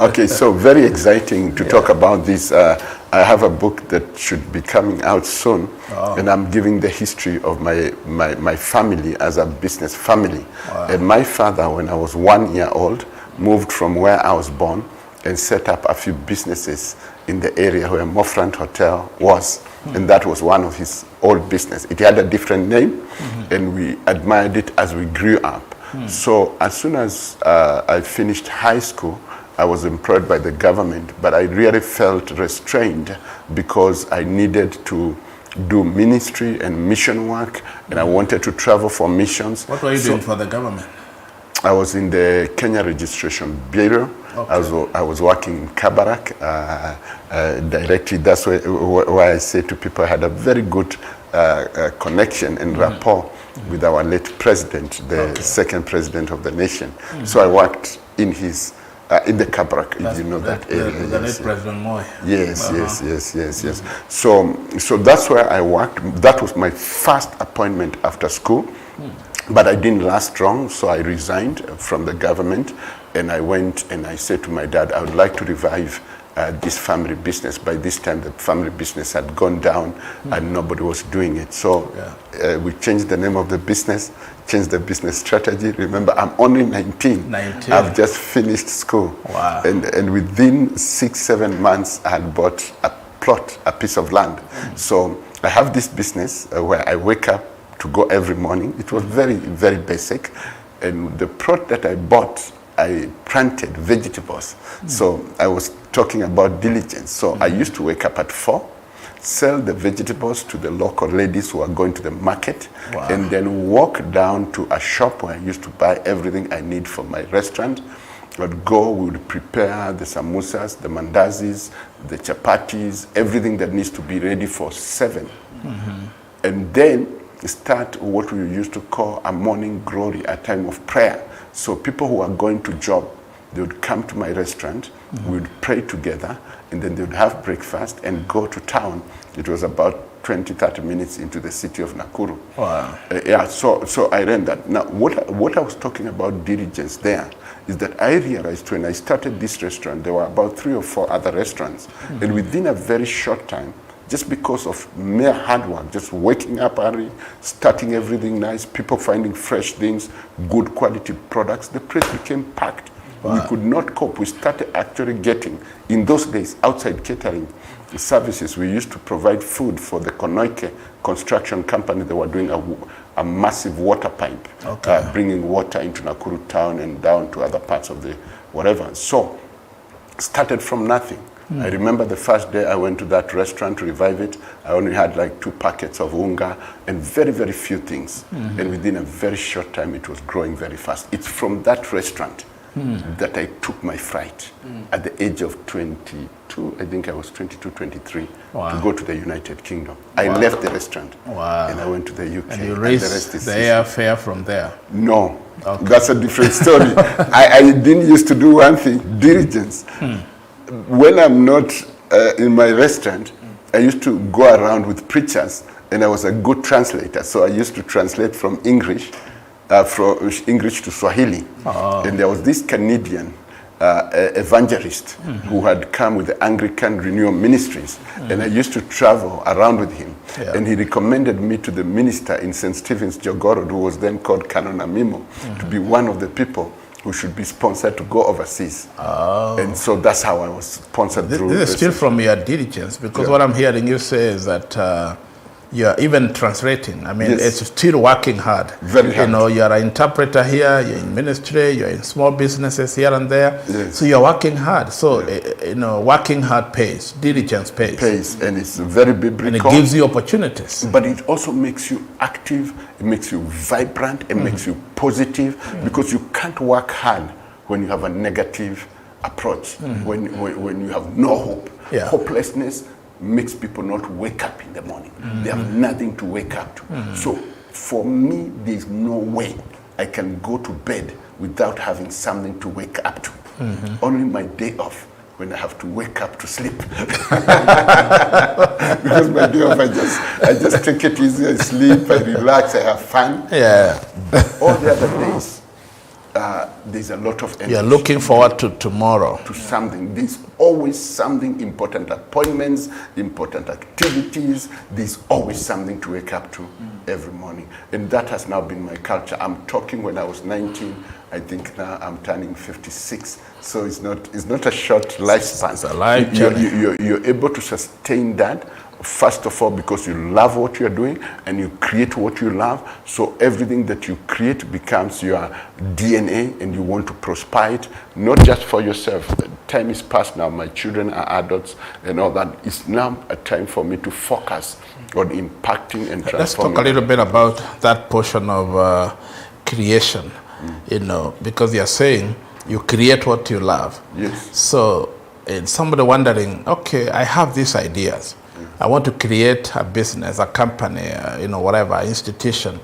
Okay, so very exciting to talk about this. I have a book that should be coming out soon, and I'm giving the history of my family as a business family. Wow. And my father, when I was 1 year old, moved from where I was born and set up a few businesses in the area where Morfran Hotel was. And that was one of his old business. It had a different name, and we admired it as we grew up. So as soon as I finished high school, I was employed by the government, but I really felt restrained because I needed to do ministry and mission work, and I wanted to travel for missions. What were you doing for the government? I was in the Kenya Registration Bureau. Okay. I was working in Kabarak directly. That's why I say to people I had a very good connection and rapport with our late president, the second president of the nation. So I worked in his in the Kabarak, if you know that area. The late President Moi. Yes, yes. So that's where I worked. That was my first appointment after school. But I didn't last long, so I resigned from the government, and I went and I said to my dad, I would like to revive this family business. By this time, the family business had gone down and nobody was doing it. So we changed the name of the business, changed the business strategy. Remember, I'm only 19. I've just finished school. Wow. And within 6-7 months, I had bought a plot, a piece of land. So I have this business where I wake up to go every morning. It was very, very basic. And the plot that I bought, I planted vegetables. So I was talking about diligence. So I used to wake up at 4, sell the vegetables to the local ladies who are going to the market, Wow. and then walk down to a shop where I used to buy everything I need for my restaurant. I'd go, we would prepare the samosas, the mandazis, the chapatis, everything that needs to be ready for 7. And then start what we used to call a morning glory, a time of prayer. So people who are going to job, they would come to my restaurant, we would pray together, and then they would have breakfast and go to town. It was about 20, 30 minutes into the city of Nakuru. Wow. Yeah, so I ran that. Now, what I was talking about diligence there is that I realized when I started this restaurant, there were about 3 or 4 other restaurants. And within a very short time, just because of mere hard work, just waking up early, starting everything nice, people finding fresh things, good quality products, the place became packed. We could not cope. We started actually getting, in those days, outside catering services. We used to provide food for the Konoike construction company. They were doing a massive water pipe, bringing water into Nakuru town and down to other parts of the whatever. So, started from nothing. I remember the first day I went to that restaurant to revive it, I only had like 2 packets of unga and very, very few things. And within a very short time, it was growing very fast. It's from that restaurant that I took my flight at the age of 22, I think I was 22, 23, to go to the United Kingdom. I left the restaurant and I went to the UK. And you the raised rest is the history. airfare from there. No, that's a different story. I didn't used to do one thing, diligence. When I'm not in my restaurant, I used to go around with preachers, and I was a good translator. So I used to translate from English to Swahili. And there was this Canadian evangelist who had come with the Anglican Renewal Ministries. And I used to travel around with him. And he recommended me to the minister in St. Stephen's, Jogorod, who was then called Canon Amimo, to be one of the people who should be sponsored to go overseas. And so that's how I was sponsored through. This is still from your diligence, because what I'm hearing you say is that you're even translating. I mean, it's still working hard. Very hard. You know, you're an interpreter here, you're in ministry, you're in small businesses here and there. So you're working hard. So, you know, working hard pays, diligence pays. And it's very biblical. And it gives you opportunities. But it also makes you active, it makes you vibrant, it makes you positive, because you can't work hard when you have a negative approach, when you have no hope. Hopelessness makes people not wake up in the morning. They have nothing to wake up to. So for me, there's no way I can go to bed without having something to wake up to. Only my day off, when I have to wake up to sleep. Because my day off, I just take it easy, I sleep, I relax, I have fun. All the other days, there's a lot of energy. You're looking forward to tomorrow. To something. There's always something, important appointments, important activities. There's always something to wake up to every morning. And that has now been my culture. I'm talking when I was 19. I think now I'm turning 56. So it's not a short lifespan. It's a life journey. You're able to sustain that. First of all, because you love what you're doing and you create what you love, so everything that you create becomes your DNA and you want to prosper it, not just for yourself. Time is past now, my children are adults and all that. It's now a time for me to focus on impacting and transforming. Let's talk a little bit about that portion of creation, you know, because you're saying you create what you love. Yes. So somebody wondering, okay, I have these ideas. I want to create a business, a company, you know, whatever, institution.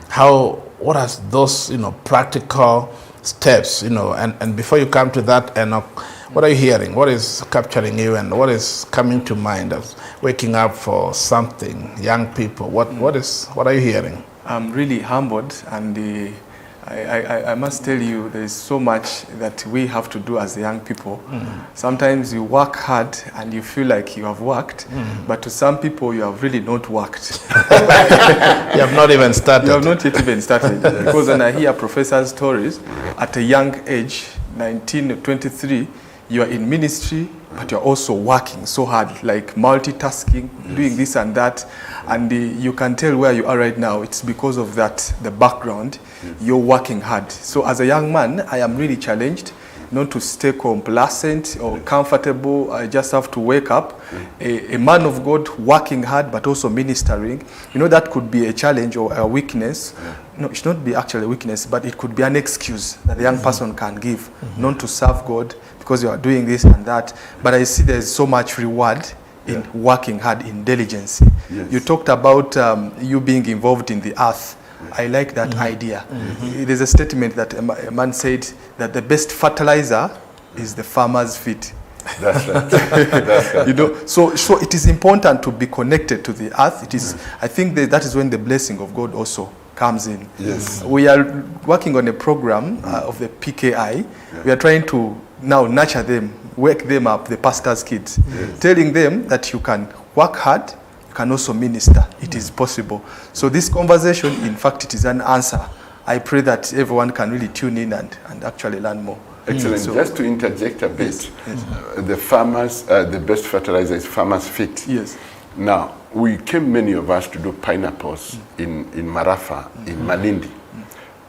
What are those, you know, practical steps, you know, and before you come to that, what are you hearing? What is capturing you and what is coming to mind as waking up for something, young people? What are you hearing? I'm really humbled, and I must tell you, there is so much that we have to do as young people. Sometimes you work hard and you feel like you have worked, but to some people you have really not worked. You have not even started. You have not yet even started. Because when I hear professors' stories, at a young age, 19 or 23, you are in ministry, but you're also working so hard, like multitasking, doing this and that. And you can tell where you are right now. It's because of that, the background. You're working hard. So as a young man, I am really challenged not to stay complacent or comfortable. I just have to wake up. A man of God working hard but also ministering. You know, that could be a challenge or a weakness. No, it should not be actually a weakness, but it could be an excuse that the young person can give, not to serve God because you are doing this and that. But I see there's so much reward in working hard, in diligence. Yes. You talked about you being involved in the earth. I like that idea. There's a statement that a man said that the best fertilizer is the farmer's feet. That's right. That's right. You know, so it is important to be connected to the earth. It is. I think that is when the blessing of God also comes in. Yes. We are working on a program of the PKI. We are trying to now nurture them, wake them up, the pastor's kids, telling them that you can work hard, you can also minister. It is possible. So this conversation, in fact, it is an answer. I pray that everyone can really tune in and actually learn more. Excellent. So, Just to interject a bit, the farmers, the best fertilizer is farmer's feet. yes. Now, we came, many of us, to do pineapples in Marafa, in Malindi.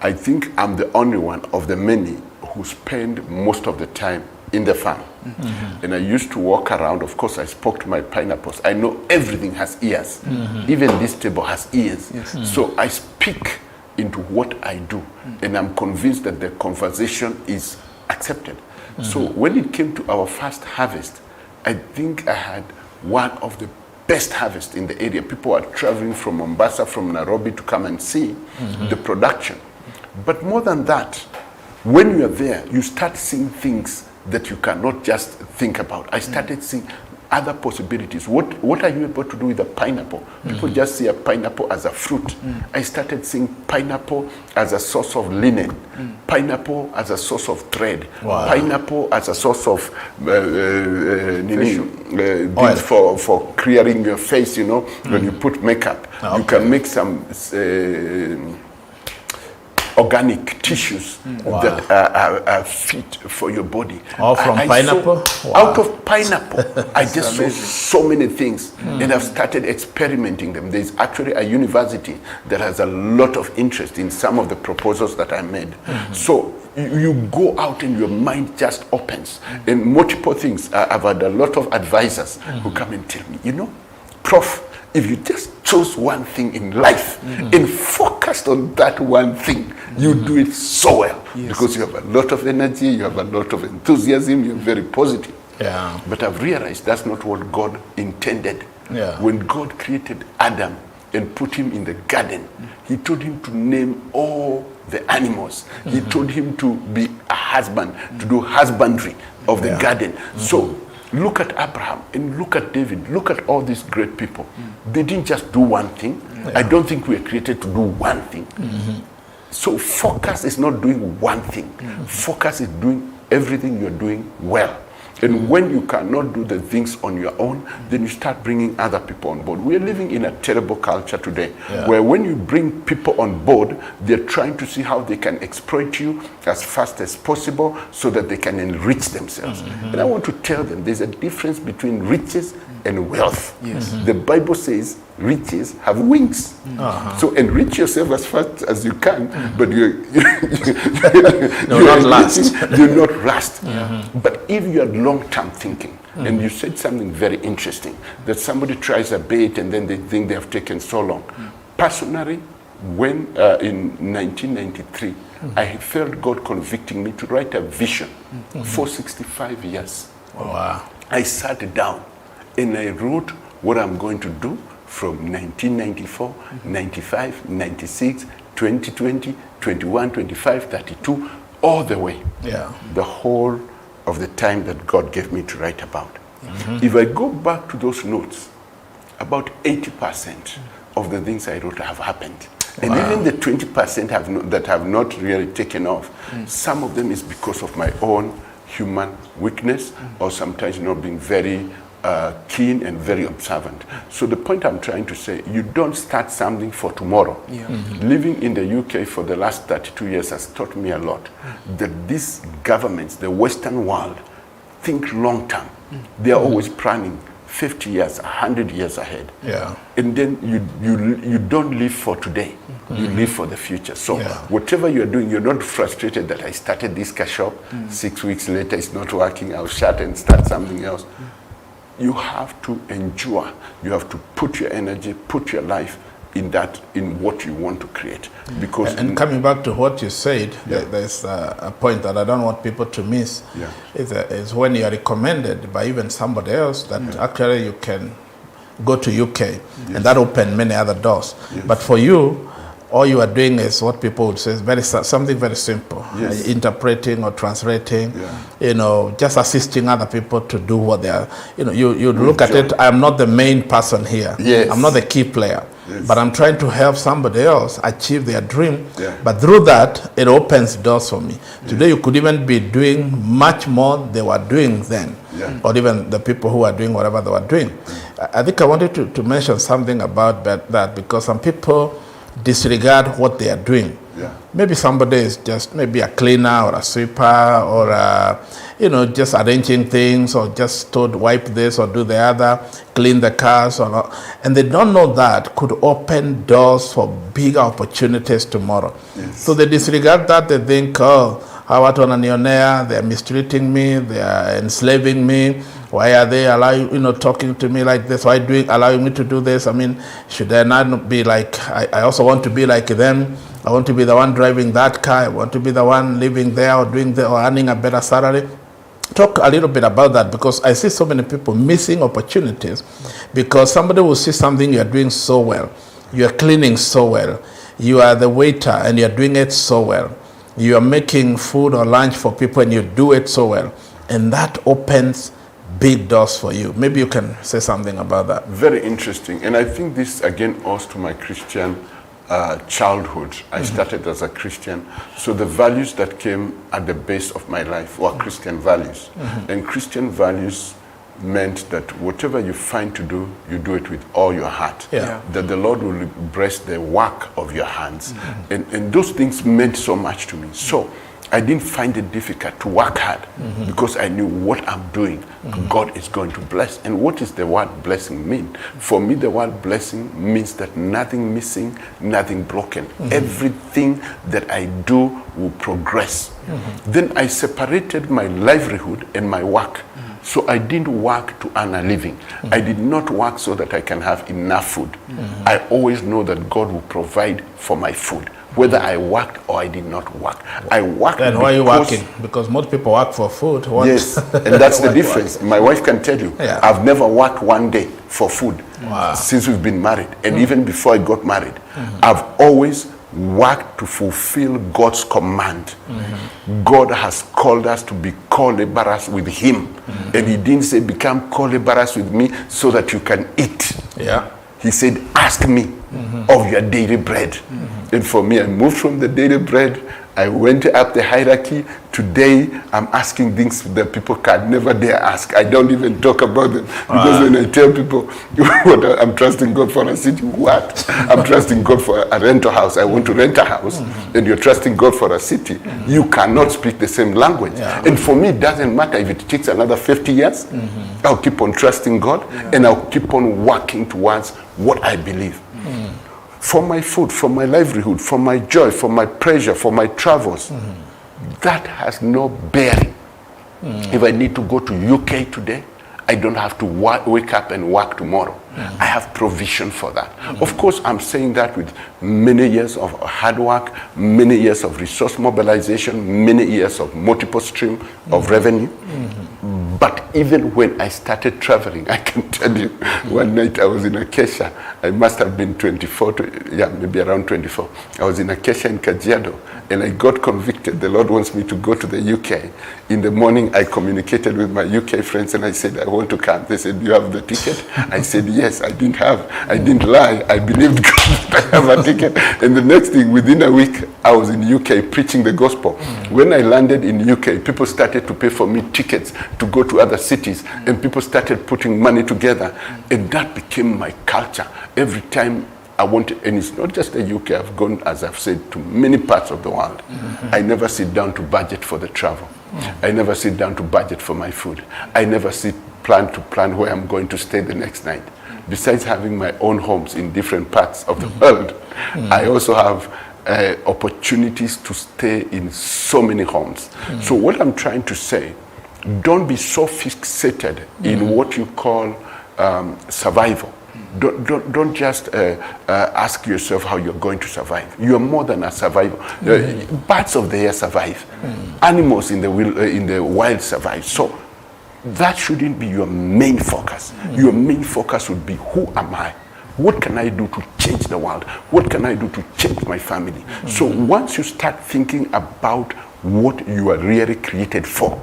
I think I'm the only one of the many who spend most of the time in the farm. And I used to walk around. Of course, I spoke to my pineapples. I know everything has ears. Even this table has ears. So I speak into what I do. And I'm convinced that the conversation is accepted. So when it came to our first harvest, I think I had one of the best harvests in the area. People are traveling from Mombasa, from Nairobi to come and see the production. But more than that, when you are there, you start seeing things that you cannot just think about. I started seeing other possibilities. What are you able to do with a pineapple? People just see a pineapple as a fruit. I started seeing pineapple as a source of linen, pineapple as a source of thread, pineapple as a source of things for clearing your face, you know, when you put makeup. You can make some organic tissues that are fit for your body. All from pineapple? Out of pineapple. I just saw so many things and I've started experimenting them. There's actually a university that has a lot of interest in some of the proposals that I made. So you go out and your mind just opens. And multiple things. I've had a lot of advisors who come and tell me, you know, Prof, if you just chose one thing in life and focused on that one thing, you do it so well. Because you have a lot of energy, you have a lot of enthusiasm, you're very positive. But I've realized that's not what God intended. When God created Adam and put him in the garden, he told him to name all the animals. He told him to be a husband, to do husbandry of the garden. So look at Abraham and look at David. Look at all these great people. They didn't just do one thing. I don't think we were created to do one thing. So focus is not doing one thing. Focus is doing everything you're doing well. And when you cannot do the things on your own, then you start bringing other people on board. We're living in a terrible culture today, where when you bring people on board, they're trying to see how they can exploit you as fast as possible so that they can enrich themselves. And I want to tell them there's a difference between riches and wealth. The Bible says riches have wings. So enrich yourself as fast as you can, but you'll not rust. But if you are long-term thinking, and you said something very interesting, that somebody tries a bait and then they think they have taken so long. Personally, when in 1993, I felt God convicting me to write a vision for 65 years. I sat down and I wrote what I'm going to do from 1994, 95, 96, 2020, 21, 25, 32, all the way. The whole of the time that God gave me to write about. If I go back to those notes, about 80% of the things I wrote have happened. And even the 20% that have not really taken off, some of them is because of my own human weakness or sometimes not being very keen and very observant. So the point I'm trying to say, you don't start something for tomorrow. Living in the UK for the last 32 years has taught me a lot that these governments, the Western world, think long term. They are always planning 50 years, 100 years ahead. Yeah. And then you don't live for today. You live for the future. So whatever you're doing, you're not frustrated that I started this car shop, 6 weeks later it's not working, I'll shut and start something else. You have to endure. You have to put your energy, put your life in what you want to create. Because and coming back to what you said, there's a point that I don't want people to miss. Is when you are recommended by even somebody else that actually you can go to UK, and that opened many other doors. But for you, all you are doing is what people would say is something very simple, interpreting or translating, you know, just assisting other people to do what they are. You know, you look at it, I'm not the main person here. I'm not the key player. But I'm trying to help somebody else achieve their dream. But through that, it opens doors for me. Today, you could even be doing much more they were doing then, or even the people who are doing whatever they were doing. I think I wanted to mention something about that, because some people disregard what they are doing. Maybe somebody is just maybe a cleaner or a sweeper or you know, just arranging things, or just told wipe this or do the other, clean the cars, or not. And they don't know that could open doors for bigger opportunities tomorrow. So they disregard that. They think, oh, how watu wananionea, they are mistreating me, they are enslaving me. Why are they talking to me like this? Why allowing me to do this? I mean, should I not be like, I also want to be like them. I want to be the one driving that car. I want to be the one living there or or earning a better salary. Talk a little bit about that, because I see so many people missing opportunities because somebody will see something you're doing so well. You're cleaning so well. You are the waiter and you're doing it so well. You are making food or lunch for people and you do it so well. And that opens big doors for you. Maybe you can say something about that. Very interesting. And I think this again owes to my Christian childhood. I started as a Christian. So the values that came at the base of my life were Christian values. And Christian values meant that whatever you find to do, you do it with all your heart. That the Lord will bless the work of your hands. And those things meant so much to me. So I didn't find it difficult to work hard because I knew what I'm doing, God is going to bless. And what does the word blessing mean? For me, the word blessing means that nothing missing, nothing broken. Everything that I do will progress. Then I separated my livelihood and my work. So I didn't work to earn a living. I did not work so that I can have enough food. I always know that God will provide for my food, whether I worked or I did not work. I worked. And why are you working? Because most people work for food. Yes, and that's the difference. My wife can tell you, I've never worked one day for food since we've been married. And even before I got married, I've always worked to fulfill God's command. God has called us to be co-laborers with Him. And He didn't say, become co-laborers with me so that you can eat. He said, ask me of your daily bread. And for me, I moved from the daily bread. I went up the hierarchy. Today, I'm asking things that people can never dare ask. I don't even talk about them. Because when I tell people, I'm trusting God for a city, what? I'm trusting God for a rental house. I want to rent a house. And you're trusting God for a city. You cannot speak the same language. And for me, it doesn't matter if it takes another 50 years. I'll keep on trusting God. And I'll keep on working towards what I believe. For my food, for my livelihood, for my joy, for my pleasure, for my travels. That has no bearing. If I need to go to UK today, I don't have to wake up and work tomorrow. I have provision for that. Of course, I'm saying that with many years of hard work, many years of resource mobilization, many years of multiple stream of revenue. But even when I started traveling, I can tell you, one night I was in Acacia. I must have been 24, maybe around 24. I was in Acacia in Kajiado, and I got convicted. The Lord wants me to go to the UK. In the morning, I communicated with my UK friends, and I said, I want to come. They said, do you have the ticket? I said, yes, I didn't lie. I believed God that I have a ticket. And the next thing, within a week, I was in UK preaching the gospel. When I landed in UK, people started to pay for me tickets to go to other cities, and people started putting money together, and that became my culture. Every time I wanted, and it's not just the UK, I've gone, as I've said, to many parts of the world. I never sit down to budget for the travel. I never sit down to budget for my food. I never sit plan where I'm going to stay the next night. Besides having my own homes in different parts of the world, I also have opportunities to stay in so many homes. So what I'm trying to say, don't be so fixated in what you call survival. Don't just ask yourself how you're going to survive. You're more than a survivor. Birds of the air survive. Animals in the wild survive. So that shouldn't be your main focus. Your main focus would be, who am I? What can I do to change the world? What can I do to change my family? So once you start thinking about what you are really created for,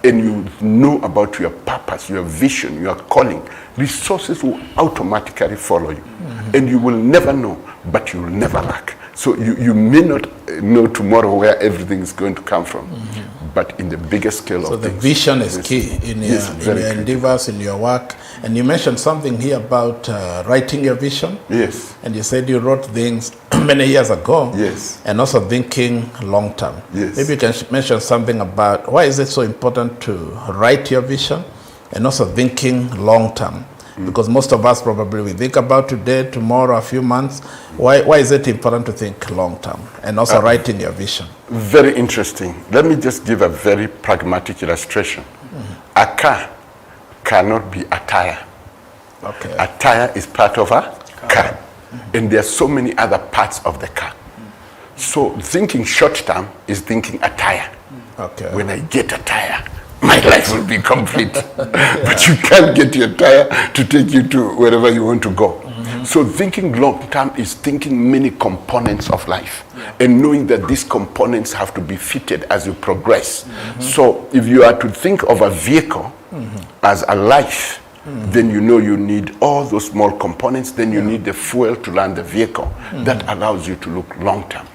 and you know about your purpose, your vision, your calling, resources will automatically follow you. And you will never know, but you will never lack. So you may not know tomorrow where everything is going to come from, but in the bigger scale so of the things. vision is key in your, endeavors, in your work. And you mentioned something here about writing your vision. Yes. And you said you wrote things many years ago. Yes. And also thinking long term. Yes. Maybe you can mention something about why is it so important to write your vision and also thinking long term. Because most of us probably we think about today, tomorrow, a few months. Why is it important to think long term and also writing your vision? Very interesting. Let me just give a very pragmatic illustration. A car cannot be a tire. Okay. A tire is part of a car. And there are so many other parts of the car. So thinking short term is thinking a tire. Okay. When I get a tire, my life will be complete. But you can't get your tire to take you to wherever you want to go. So thinking long term is thinking many components of life and knowing that these components have to be fitted as you progress. So if you are to think of a vehicle as a life, then you know you need all those small components, then you need the fuel to run the vehicle. That allows you to look long term.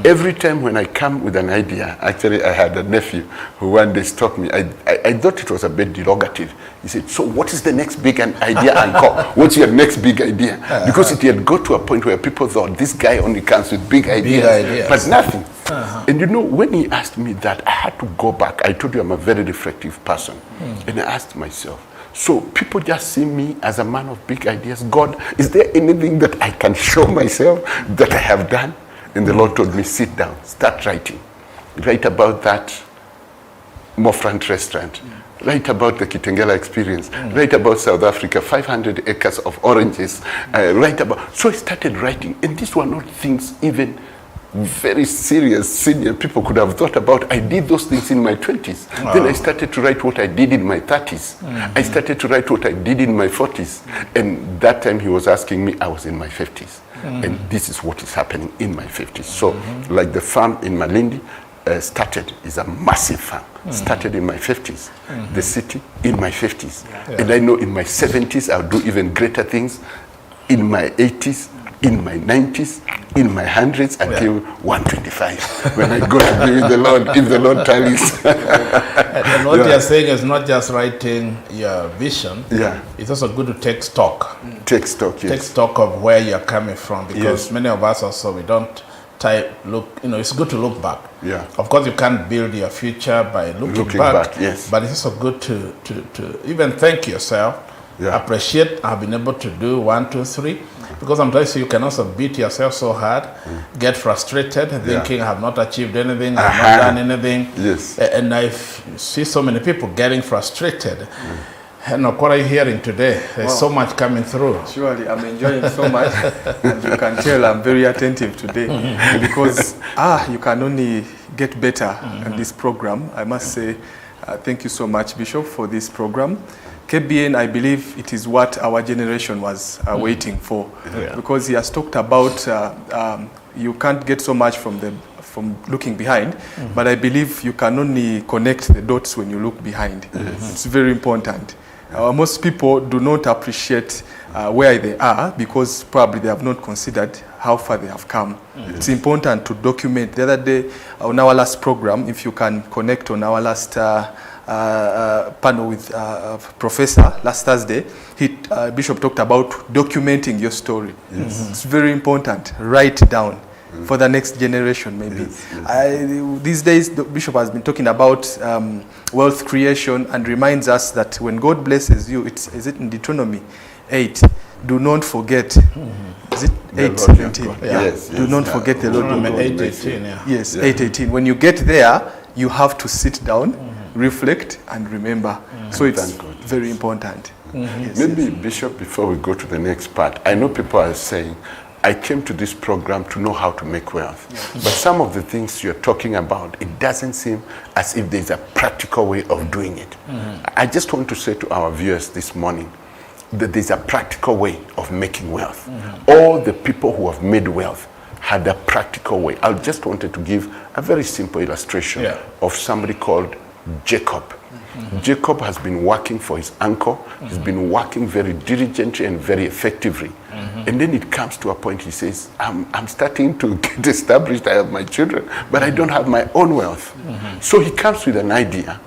Every time when I come with an idea, actually I had a nephew who one day stopped me. I thought it was a bit derogative. He said, so what is the next big idea, Uncle? What's your next big idea? Because it had got to a point where people thought this guy only comes with big ideas. But nothing. And you know, when he asked me that, I had to go back. I told you I'm a very reflective person. And I asked myself, so people just see me as a man of big ideas. God, is there anything that I can show myself that I have done? And the Lord told me, sit down, start writing. Write about that Mofrant restaurant. Write about the Kitengela experience. Write about South Africa, 500 acres of oranges. Write about, so I started writing. And these were not things even very serious, senior people could have thought about. I did those things in my 20s. Then I started to write what I did in my 30s. I started to write what I did in my 40s. And that time he was asking me, I was in my 50s. And this is what is happening in my 50s. So like the farm in Malindi started, is a massive farm. Started in my 50s. The city in my 50s. And I know in my 70s I'll do even greater things. In my 80s, in my 90s, in my hundreds, until 125. When I go to be with the Lord, if the Lord tarries. And what you're saying is not just writing your vision. It's also good to take stock. Take stock, yes. Take stock of where you're coming from, because many of us also, we don't it's good to look back. Of course, you can't build your future by looking back. But it's also good to even thank yourself. Appreciate I've been able to do 1, 2, 3, because sometimes you can also beat yourself so hard, get frustrated, thinking I have not achieved anything, I have not done anything. And I see so many people getting frustrated. And what are you hearing today? There's so much coming through. Surely, I'm enjoying so much. And you can tell I'm very attentive today because you can only get better in this program. I must say thank you so much, Bishop, for this program. KBN, I believe it is what our generation was waiting for, because he has talked about you can't get so much from looking behind, but I believe you can only connect the dots when you look behind. It's very important. Most people do not appreciate where they are because probably they have not considered how far they have come. It's important to document. The other day on our last program, if you can connect on our last panel with Professor last Thursday, Bishop talked about documenting your story. It's very important. Write down. for the next generation, maybe. Yes. These days, the Bishop has been talking about wealth creation and reminds us that when God blesses you, is it in Deuteronomy 8? Do not forget. Is it 8:17? Yes, Do not forget the Lord. Deuteronomy your God. 8:18, yeah. Yes, 8:18. When you get there, you have to sit down, reflect, and remember. So it's Thank God. very important. Yes, Maybe, Bishop, before we go to the next part, I know people are saying, I came to this program to know how to make wealth. But some of the things you're talking about, it doesn't seem as if there's a practical way of doing it. I just want to say to our viewers this morning that there's a practical way of making wealth. All the people who have made wealth had a practical way. I just wanted to give a very simple illustration of somebody called Jacob. Jacob has been working for his uncle. He's been working very diligently and very effectively. And then it comes to a point he says, I'm starting to get established. I have my children, but I don't have my own wealth. So he comes with an idea.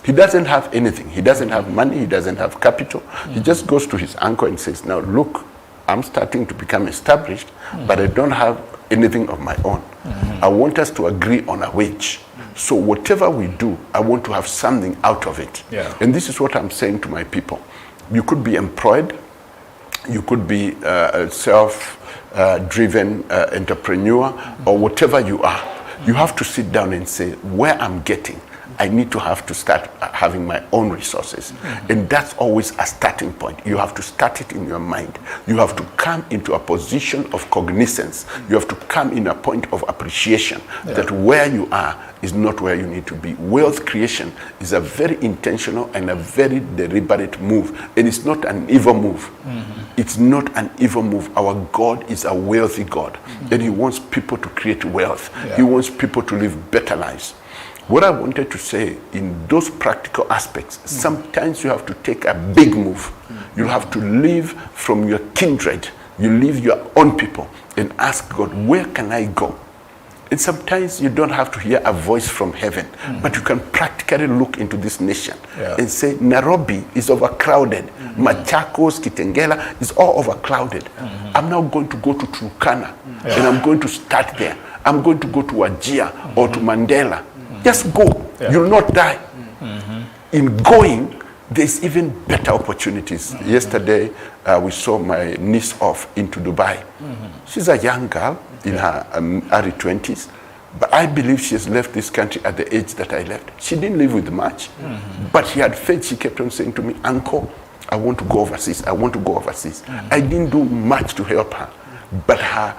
He doesn't have anything. He doesn't have money. He doesn't have capital. He just goes to his uncle and says, now look, I'm starting to become established, but I don't have anything of my own. I want us to agree on a wage. So whatever we do, I want to have something out of it. And this is what I'm saying to my people. You could be employed. You could be a self-driven entrepreneur, or whatever you are. You have to sit down and say, where I'm getting, I need to have to start having my own resources. And that's always a starting point. You have to start it in your mind. You have to come into a position of cognizance. You have to come in a point of appreciation that where you are is not where you need to be. Wealth creation is a very intentional and a very deliberate move. And it's not an evil move. It's not an evil move. Our God is a wealthy God. And he wants people to create wealth. He wants people to live better lives. What I wanted to say in those practical aspects, sometimes you have to take a big move. You have to leave from your kindred. You leave your own people and ask God, where can I go? And sometimes you don't have to hear a voice from heaven, but you can practically look into this nation and say, Nairobi is overcrowded. Machakos, Kitengela is all overcrowded. I'm now going to go to Turkana and I'm going to start there. I'm going to go to Wajir or to Mandela. Just go. You'll not die. In going, there's even better opportunities. Yesterday, we saw my niece off into Dubai. She's a young girl in her early 20s. But I believe she has left this country at the age that I left. She didn't live with much. But she had faith. She kept on saying to me, Uncle, I want to go overseas. I want to go overseas. I didn't do much to help her. But her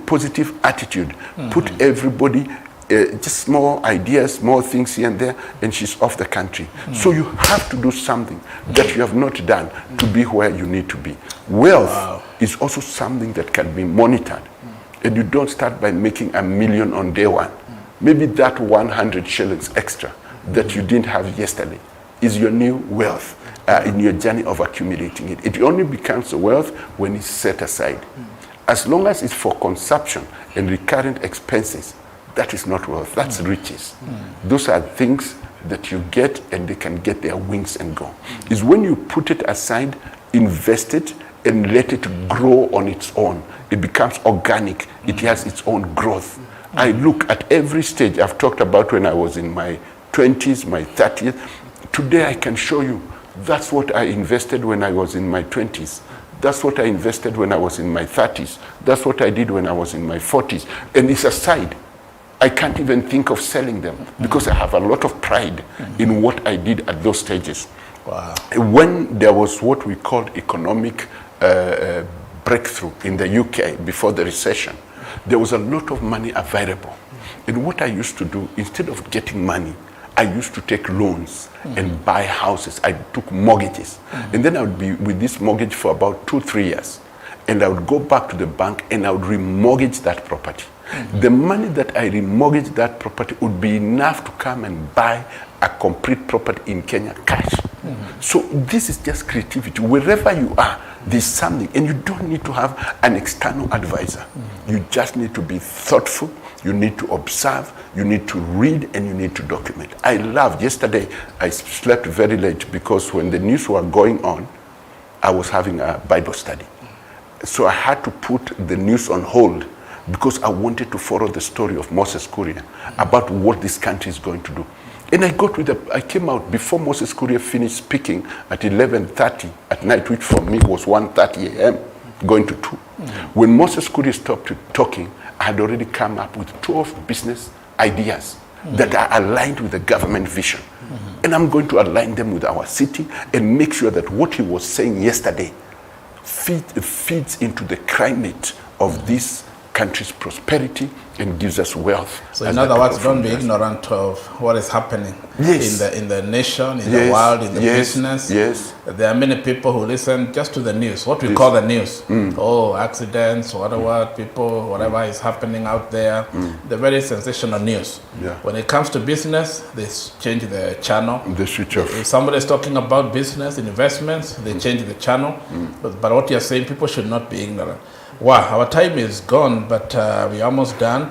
positive attitude put everybody just small ideas, small things here and there, and she's off the country. So you have to do something that you have not done to be where you need to be. Wealth is also something that can be monitored. And you don't start by making $1 million on day one. Maybe that 100 shillings extra that you didn't have yesterday is your new wealth in your journey of accumulating it. It only becomes a wealth when it's set aside. As long as it's for consumption and recurrent expenses, that is not wealth, that's riches. Those are things that you get and they can get their wings and go. It's when you put it aside, invest it, and let it grow on its own. It becomes organic, it has its own growth. I look at every stage I've talked about when I was in my 20s, my 30s. Today I can show you that's what I invested when I was in my 20s. That's what I invested when I was in my 30s. That's what I did when I was in my 40s. And it's aside. I can't even think of selling them because I have a lot of pride in what I did at those stages. When there was what we called economic breakthrough in the UK before the recession, there was a lot of money available. And what I used to do, instead of getting money, I used to take loans and buy houses. I took mortgages. And then I would be with this mortgage for about 2-3 years. And I would go back to the bank and I would remortgage that property. The money that I remortgaged that property would be enough to come and buy a complete property in Kenya cash. So this is just creativity. Wherever you are, there's something. And you don't need to have an external advisor. You just need to be thoughtful. You need to observe. You need to read and you need to document. I loved yesterday, I slept very late because when the news were going on, I was having a Bible study. So I had to put the news on hold because I wanted to follow the story of Moses Kuria about what this country is going to do. And I came out before Moses Kuria finished speaking at 11:30 at night, which for me was 1:30 a.m., going to 2. When Moses Kuria stopped talking, I had already come up with 12 business ideas that are aligned with the government vision. And I'm going to align them with our city and make sure that what he was saying yesterday feeds into the climate of this country's prosperity and gives us wealth. So in other words, don't be ignorant of what is happening in the nation, in the world, in the business. Yes. There are many people who listen just to the news, what we call the news. Oh, accidents, whatever, people, whatever is happening out there. The very sensational news. Yeah. When it comes to business, they change the channel. They switch off. If somebody is talking about business, investments, they change the channel. But what you're saying, people should not be ignorant. Wow, our time is gone, but we're almost done.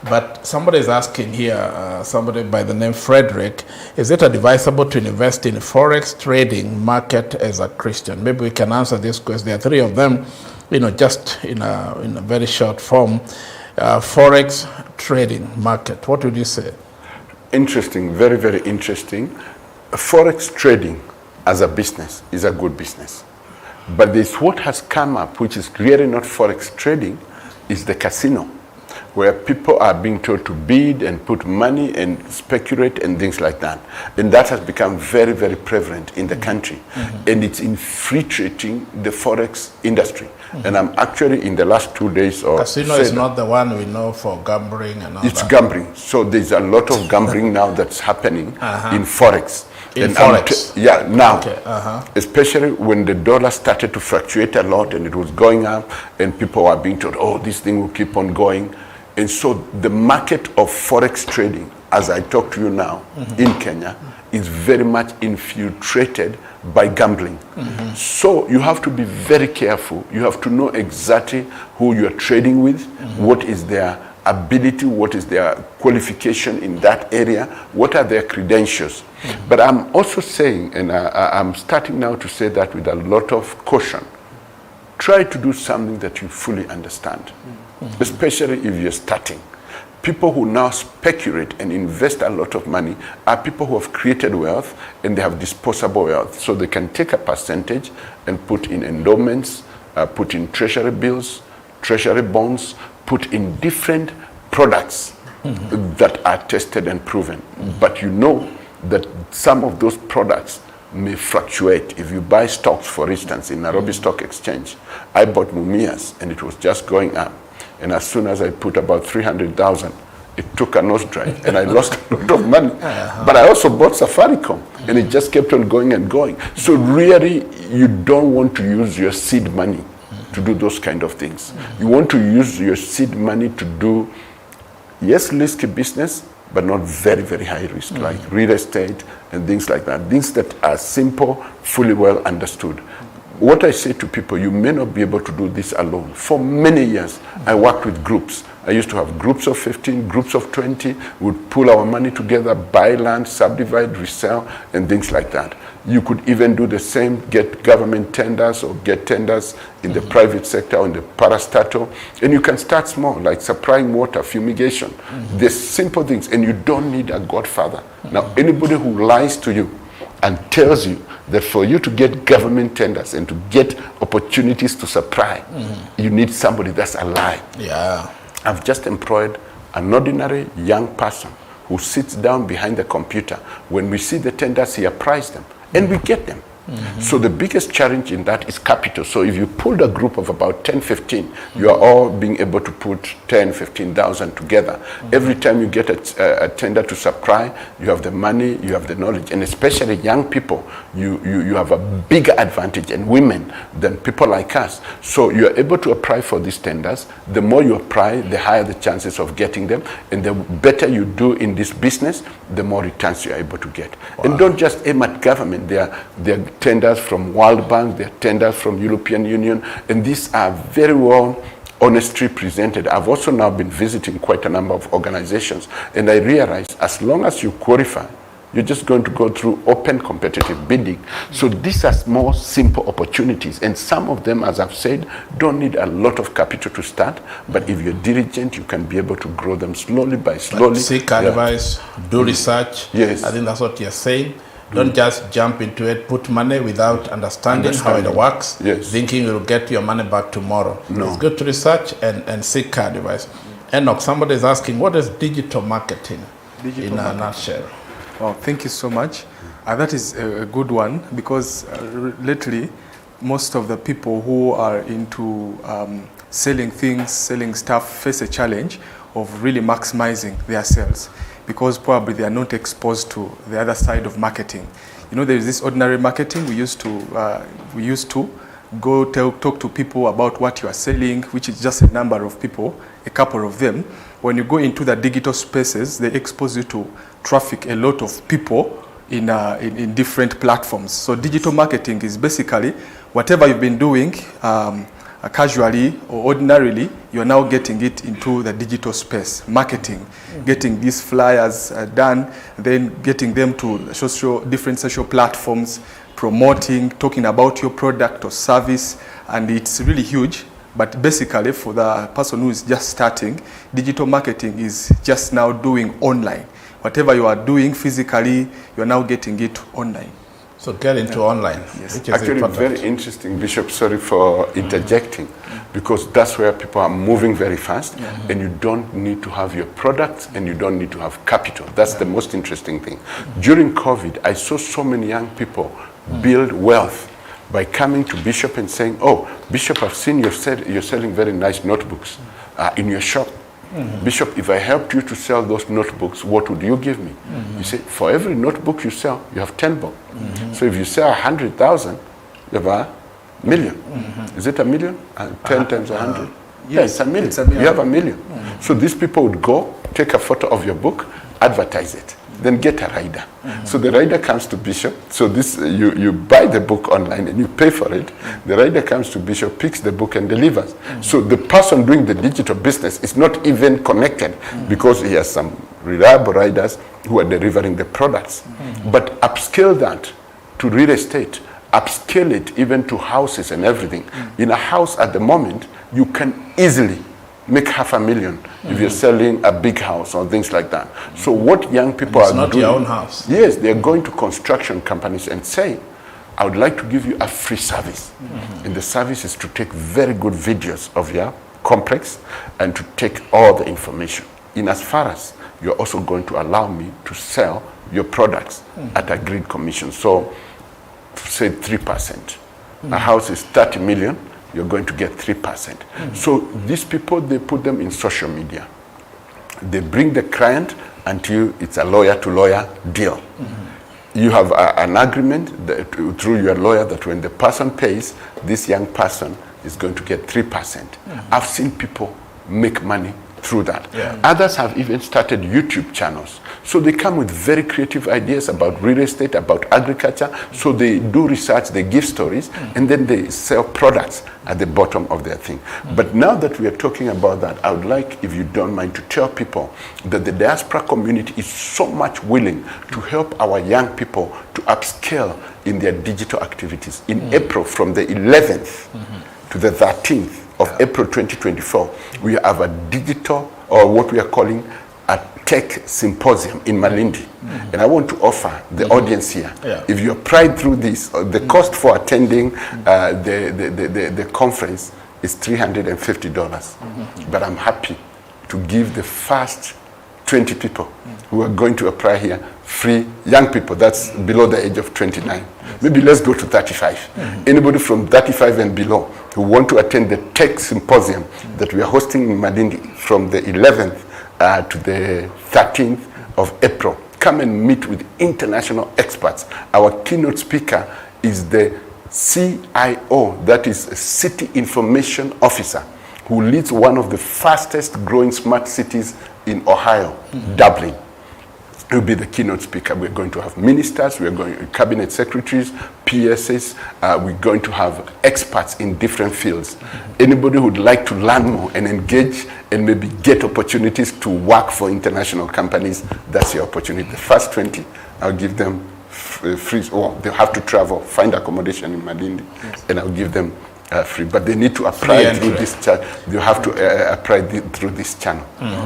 But somebody is asking here, somebody by the name Frederick, is it advisable to invest in forex trading market as a Christian? Maybe we can answer this question. There are 3 of them, just in a very short form. Forex trading market, what would you say? Interesting, very, very interesting. Forex trading as a business is a good business. But this what has come up, which is really not forex trading, is the casino, where people are being told to bid and put money and speculate and things like that. And that has become very, very prevalent in the country. And it's infiltrating the forex industry. And I'm actually in the last 2 days or casino is not the one we know for gambling and all it's that. gambling. So there's a lot of gambling now that's happening in forex. In forex? Now, Okay, especially when the dollar started to fluctuate a lot and it was going up and people were being told, oh, this thing will keep on going. And so the market of forex trading, as I talk to you now in Kenya, is very much infiltrated by gambling. So you have to be very careful. You have to know exactly who you are trading with, what is their ability, what is their qualification in that area, what are their credentials. But I'm also saying, and I'm starting now to say that with a lot of caution, try to do something that you fully understand, especially if you're starting. People who now speculate and invest a lot of money are people who have created wealth and they have disposable wealth. So they can take a percentage and put in endowments, put in treasury bills, treasury bonds, put in different products that are tested and proven. But you know that some of those products may fluctuate. If you buy stocks, for instance, in Nairobi Stock Exchange, I bought Mumias and it was just going up. And as soon as I put about 300,000, it took a nosedive and I lost a lot of money. But I also bought Safaricom and it just kept on going and going. So really, you don't want to use your seed money to do those kind of things. You want to use your seed money to do, yes, risky business, but not very, very high risk, like real estate and things like that. Things that are simple, fully well understood. What I say to people, you may not be able to do this alone. For many years, I worked with groups. I used to have groups of 15, groups of 20. We'd pull our money together, buy land, subdivide, resell, and things like that. You could even do the same, get government tenders or get tenders in the private sector or in the parastatal. And you can start small, like supplying water, fumigation. There's simple things, and you don't need a godfather. Now, anybody who lies to you and tells you that for you to get government tenders and to get opportunities to supply, you need somebody that's alive. Yeah. I've just employed an ordinary young person who sits down behind the computer. When we see the tenders, he applies them, and we get them. So the biggest challenge in that is capital. So if you pulled a group of about 10, 15, you are all being able to put 10, 15,000 together. Every time you get a tender to supply, you have the money, you have the knowledge, and especially young people, you have a bigger advantage, and women than people like us. So you are able to apply for these tenders. The more you apply, the higher the chances of getting them, and the better you do in this business, the more returns you are able to get. And don't just aim at government. There are tenders from World Bank, there are tenders from European Union, and these are very well honestly presented. I've also now been visiting quite a number of organizations, and I realized as long as you qualify, You're just going to go through open competitive bidding. So these are more simple opportunities. And some of them, as I've said, don't need a lot of capital to start. But if you're diligent, you can be able to grow them slowly by slowly. Seek advice, do research. Yes. I think that's what you're saying. Don't just jump into it, put money without understanding how it works, Yes. thinking you'll get your money back tomorrow. No. It's good to research and seek advice. Enoch, somebody is asking, what is digital marketing in a nutshell? Oh, thank you so much. That is a good one, because lately, most of the people who are into selling things, selling stuff, face a challenge of really maximizing their sales, because probably they are not exposed to the other side of marketing. You know, there is this ordinary marketing. We used to go talk to people about what you are selling, which is just a number of people, a couple of them. When you go into the digital spaces, they expose you to traffic, a lot of people in different platforms. So digital marketing is basically whatever you've been doing casually or ordinarily, you're now getting it into the digital space, marketing, getting these flyers done, then getting them to different social platforms, promoting, talking about your product or service, and it's really huge. But basically, for the person who is just starting, digital marketing is just now doing online. Whatever you are doing physically, you're now getting it online. So get into online. Yes. Which is Actually, important. very interesting, Bishop. Sorry for interjecting, because that's where people are moving very fast, and you don't need to have your products and you don't need to have capital. That's the most interesting thing. During COVID, I saw so many young people build wealth by coming to Bishop and saying, "Oh, Bishop, I've seen you're selling very nice notebooks in your shop. Bishop, if I helped you to sell those notebooks, what would you give me?" You say, for every notebook you sell, you have 10 bob. So if you sell 100,000, you have $1 million. Is it $1 million? 10 times 100? Yes, it's $1 million. It's $1 million. You have $1 million. So these people would go, take a photo of your book, advertise it, then get a rider. So the rider comes to Bishop. So this you buy the book online and you pay for it. The rider comes to Bishop, picks the book and delivers. So the person doing the digital business is not even connected because he has some reliable riders who are delivering the products. But upscale that to real estate, upscale it even to houses and everything. In a house at the moment, you can easily make $500,000 if you're selling a big house or things like that. So what young people It's are not doing, your own house. Yes, they're going to construction companies and saying, I would like to give you a free service. And the service is to take very good videos of your complex and to take all the information. In as far as you're also going to allow me to sell your products at agreed commission. So say 3%. A house is 30 million. You're going to get 3%. So these people, they put them in social media. They bring the client until it's a lawyer-to-lawyer deal. You have an agreement through your lawyer that when the person pays, this young person is going to get 3%. I've seen people make money through that. Others have even started YouTube channels. So they come with very creative ideas about real estate, about agriculture. So they do research, they give stories, and then they sell products at the bottom of their thing. But now that we are talking about that, I would like, if you don't mind, to tell people that the diaspora community is so much willing to help our young people to upscale in their digital activities. In April, from the 11th to the 13th of April 2024, we have a digital, or what we are calling a tech symposium in Malindi. And I want to offer the audience here, if you applied through this, the cost for attending the conference is $350. But I'm happy to give the first 20 people who are going to apply here free, young people, that's below the age of 29. Maybe let's go to 35. Anybody from 35 and below who want to attend the tech symposium that we are hosting in Malindi from the 11th to the 13th of April. Come and meet with international experts. Our keynote speaker is the CIO, that is City Information Officer, who leads one of the fastest growing smart cities in Ohio, Dublin. He'll be the keynote speaker. We're going to have ministers, we're going cabinet secretaries, PSs. We're going to have experts in different fields. Anybody who'd like to learn more and engage and maybe get opportunities to work for international companies, that's your opportunity. The first 20, I'll give them free, or they'll have to travel, find accommodation in Malindi, and I'll give them free. But they need to apply through this channel. They have to apply through this channel.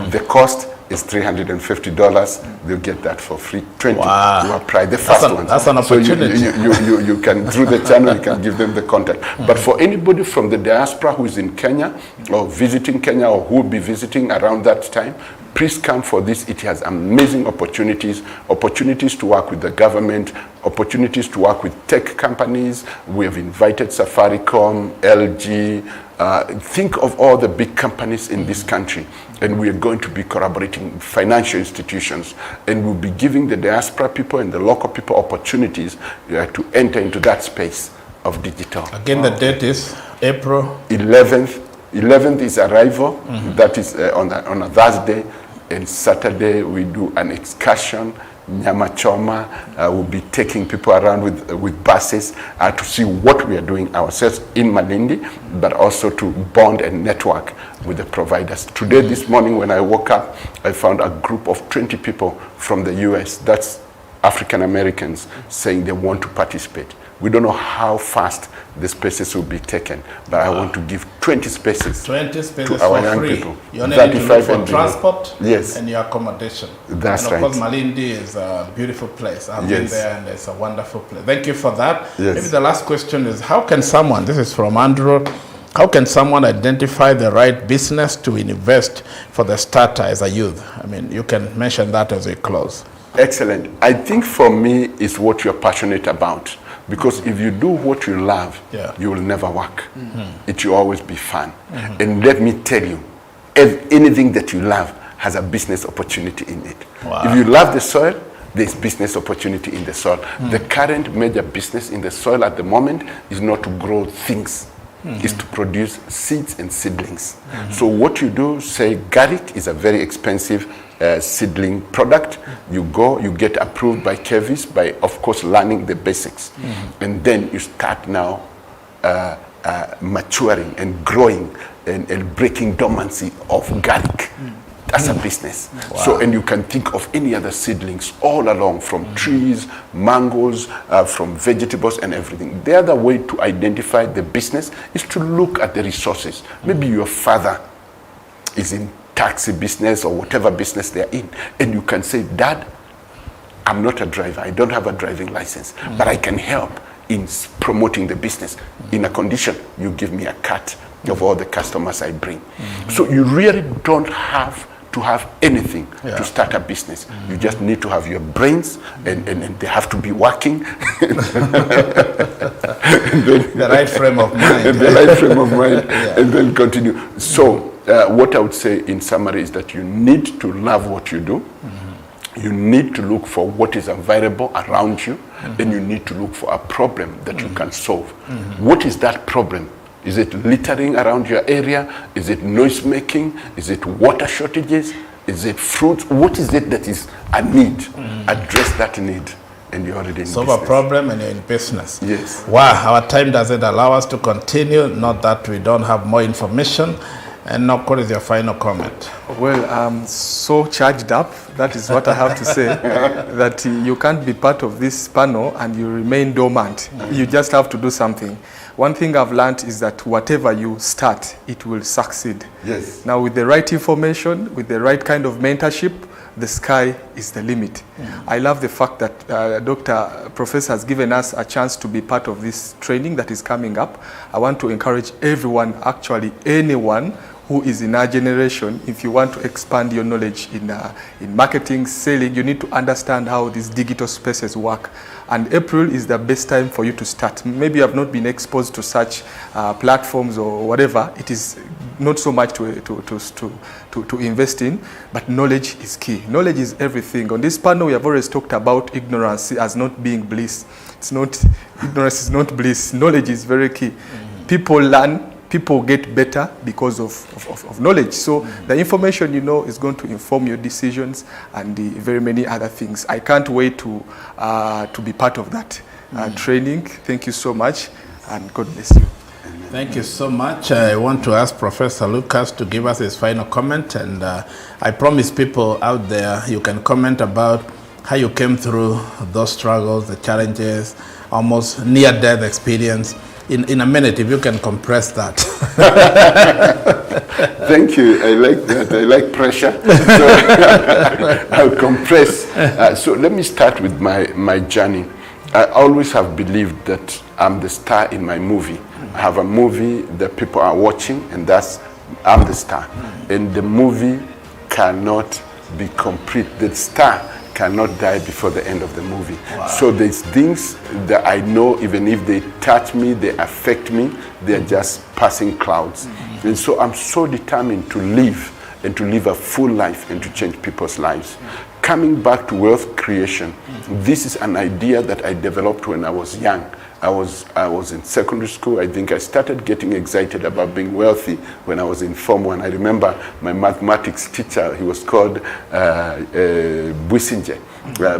The cost is $350. They'll get that for free. 20 to apply the first one. That's an opportunity. So you can, through the channel, you can give them the contact. But for anybody from the diaspora who is in Kenya or visiting Kenya or who will be visiting around that time, please come for this. It has amazing opportunities to work with the government, opportunities to work with tech companies. We have invited Safaricom, LG, think of all the big companies in this country, and we are going to be collaborating with financial institutions, and we'll be giving the diaspora people and the local people opportunities to enter into that space of digital. Again, the date is April 11th. 11th is arrival. That is on a Thursday, and Saturday we do an excursion. Nyama Choma, will be taking people around with buses to see what we are doing ourselves in Malindi, but also to bond and network with the providers. Today, this morning, when I woke up, I found a group of 20 people from the US, that's African Americans, saying they want to participate. We don't know how fast the spaces will be taken, but I want to give 20 spaces, to our young free. people. You only need to look for transport yes. and your accommodation. That's and of right. course, Malindi is a beautiful place. I've been Yes. there, and it's a wonderful place. Thank you for that. Yes. Maybe the last question is, how can someone, this is from Andrew, how can someone identify the right business to invest for the starter as a youth? I mean, you can mention that as we close. Excellent. I think for me, it's what you're passionate about. Because if you do what you love, you will never work. It will always be fun. And let me tell you, anything that you love has a business opportunity in it. If you love the soil, there's business opportunity in the soil. The current major business in the soil at the moment is not to grow things, is to produce seeds and seedlings. So what you do, say garlic is a very expensive seedling product. You go, you get approved by KEVIS by, of course, learning the basics. And then you start now maturing and growing and breaking dormancy of garlic. That's a business. So, and you can think of any other seedlings all along, from trees, mangoes, from vegetables and everything. The other way to identify the business is to look at the resources. Maybe your father is in taxi business or whatever business they're in, and you can say, Dad, I'm not a driver, I don't have a driving license, but I can help in promoting the business in a condition you give me a cut of all the customers I bring. So you really don't have to have anything to start a business. You just need to have your brains, and they have to be working. The right frame of mind. The right frame of mind, and then continue. So what I would say in summary is that you need to love what you do. You need to look for what is available around you, and you need to look for a problem that you can solve. What is that problem? Is it littering around your area? Is it noise making? Is it water shortages? Is it fruit? What is it that is a need? Address that need, and you're already in Solve business. a problem and you're in business. Yes. Wow, our time doesn't allow us to continue. Not that we don't have more information. And now, what is your final comment? Well, I'm so charged up. That is what I have to say. That you can't be part of this panel and you remain dormant. You just have to do something. One thing I've learned is that whatever you start, it will succeed. Yes. Now, with the right information, with the right kind of mentorship, the sky is the limit. I love the fact that Professor has given us a chance to be part of this training that is coming up. I want to encourage everyone, actually anyone who is in our generation, if you want to expand your knowledge in marketing, selling, you need to understand how these digital spaces work. And April is the best time for you to start. Maybe you have not been exposed to such platforms or whatever. It is not so much to invest in, but knowledge is key. Knowledge is everything. On this panel, we have always talked about ignorance as not being bliss. It's not, ignorance is not bliss. Knowledge is very key. People learn people get better because of knowledge. So the information you know is going to inform your decisions and the very many other things. I can't wait to be part of that training. Thank you so much, and God bless you. Thank you so much. I want to ask Professor Lucas to give us his final comment, and I promise people out there you can comment about how you came through those struggles, the challenges, almost near-death experience. In a minute, if you can compress that. Thank you. I like that. I like pressure. So I'll compress. So let me start with my journey. I always have believed that I'm the star in my movie. I have a movie that people are watching, and that's I'm the star. And the movie cannot be complete. The star cannot die before the end of the movie. Wow. So there's things that I know, even if they touch me, they affect me, they're just passing clouds. And so I'm so determined to live, and to live a full life, and to change people's lives. Coming back to wealth creation, this is an idea that I developed when I was young. I was in secondary school. I think I started getting excited about being wealthy when I was in Form 1. I remember my mathematics teacher, he was called Businje.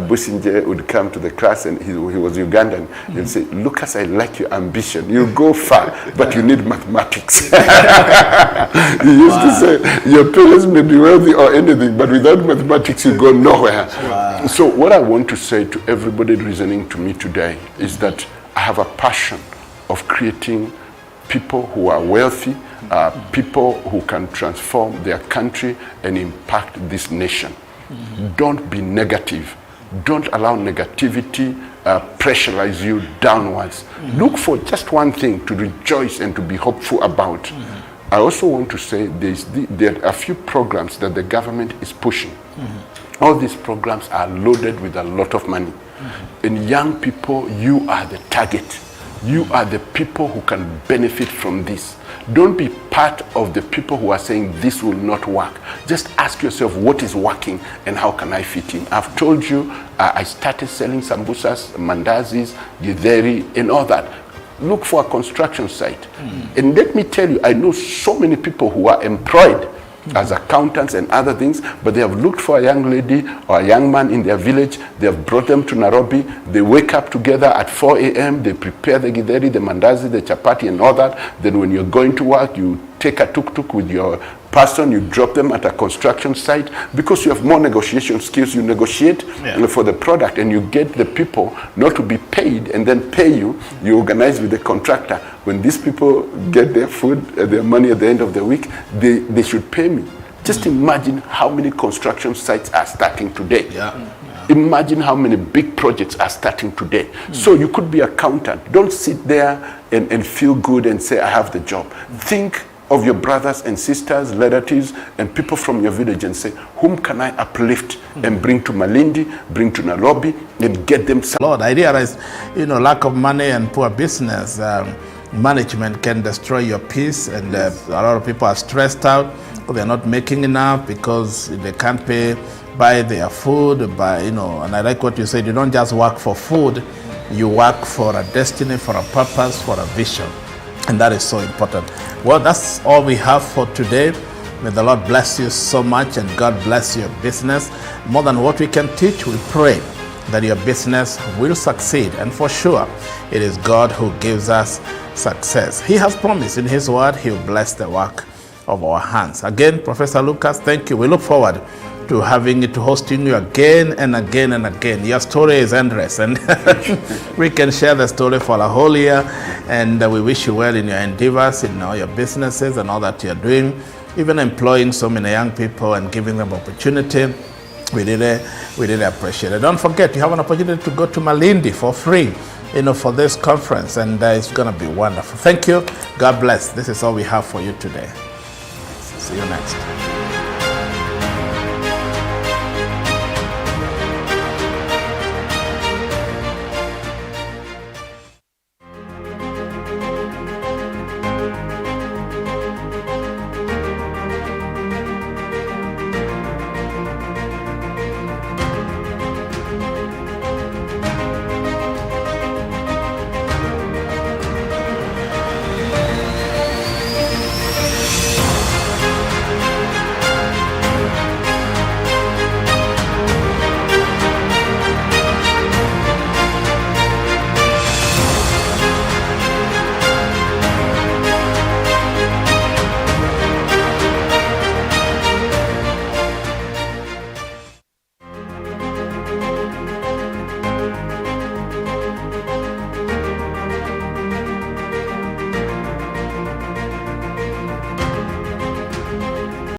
Businje would come to the class, and he was Ugandan, and say, Lucas, I like your ambition. You go far, but you need mathematics. He used to say, your parents may be wealthy or anything, but without mathematics, you go nowhere. Wow. So what I want to say to everybody listening to me today is that I have a passion of creating people who are wealthy, people who can transform their country and impact this nation. Don't be negative. Don't allow negativity pressurize you downwards. Look for just one thing to rejoice and to be hopeful about. I also want to say there are a few programs that the government is pushing. All these programs are loaded with a lot of money. And young people, you are the target. You are the people who can benefit from this. Don't be part of the people who are saying this will not work. Just ask yourself, what is working and how can I fit in? I've told you, I started selling sambusas, mandazis, githeri, and all that. Look for a construction site. And let me tell you, I know so many people who are employed as accountants and other things, but they have looked for a young lady or a young man in their village. They have brought them to Nairobi. They wake up together at 4 a.m. They prepare the githeri, the mandazi, the chapati, and all that. Then when you're going to work, you take a tuk-tuk with your person, you drop them at a construction site. Because you have more negotiation skills, you negotiate for the product, and you get the people not to be paid and then pay you. You organize with the contractor. When these people get their food, their money at the end of the week, they should pay me. Just imagine how many construction sites are starting today. Imagine how many big projects are starting today. So you could be an accountant. Don't sit there and feel good and say, I have the job. Think of your brothers and sisters, relatives, and people from your village and say, whom can I uplift and bring to Malindi, bring to Nairobi, and get them some. Lord, I realize, lack of money and poor business management can destroy your peace, and a lot of people are stressed out. They're not making enough because they can't buy their food, and I like what you said, you don't just work for food, you work for a destiny, for a purpose, for a vision. And that is so important. Well, that's all we have for today. May the Lord bless you so much, and God bless your business. More than what we can teach, we pray that your business will succeed. And for sure, it is God who gives us success. He has promised in His word, He will bless the work of our hands. Again, Professor Lucas, thank you. We look forward to hosting you again and again and again. Your story is endless, and we can share the story for a whole year. And we wish you well in your endeavors, in all your businesses and all that you're doing, even employing so many young people and giving them opportunity. We really appreciate it. Don't forget, you have an opportunity to go to Malindi for free, for this conference, and it's going to be wonderful. Thank you. God bless. This is all we have for you today. See you next.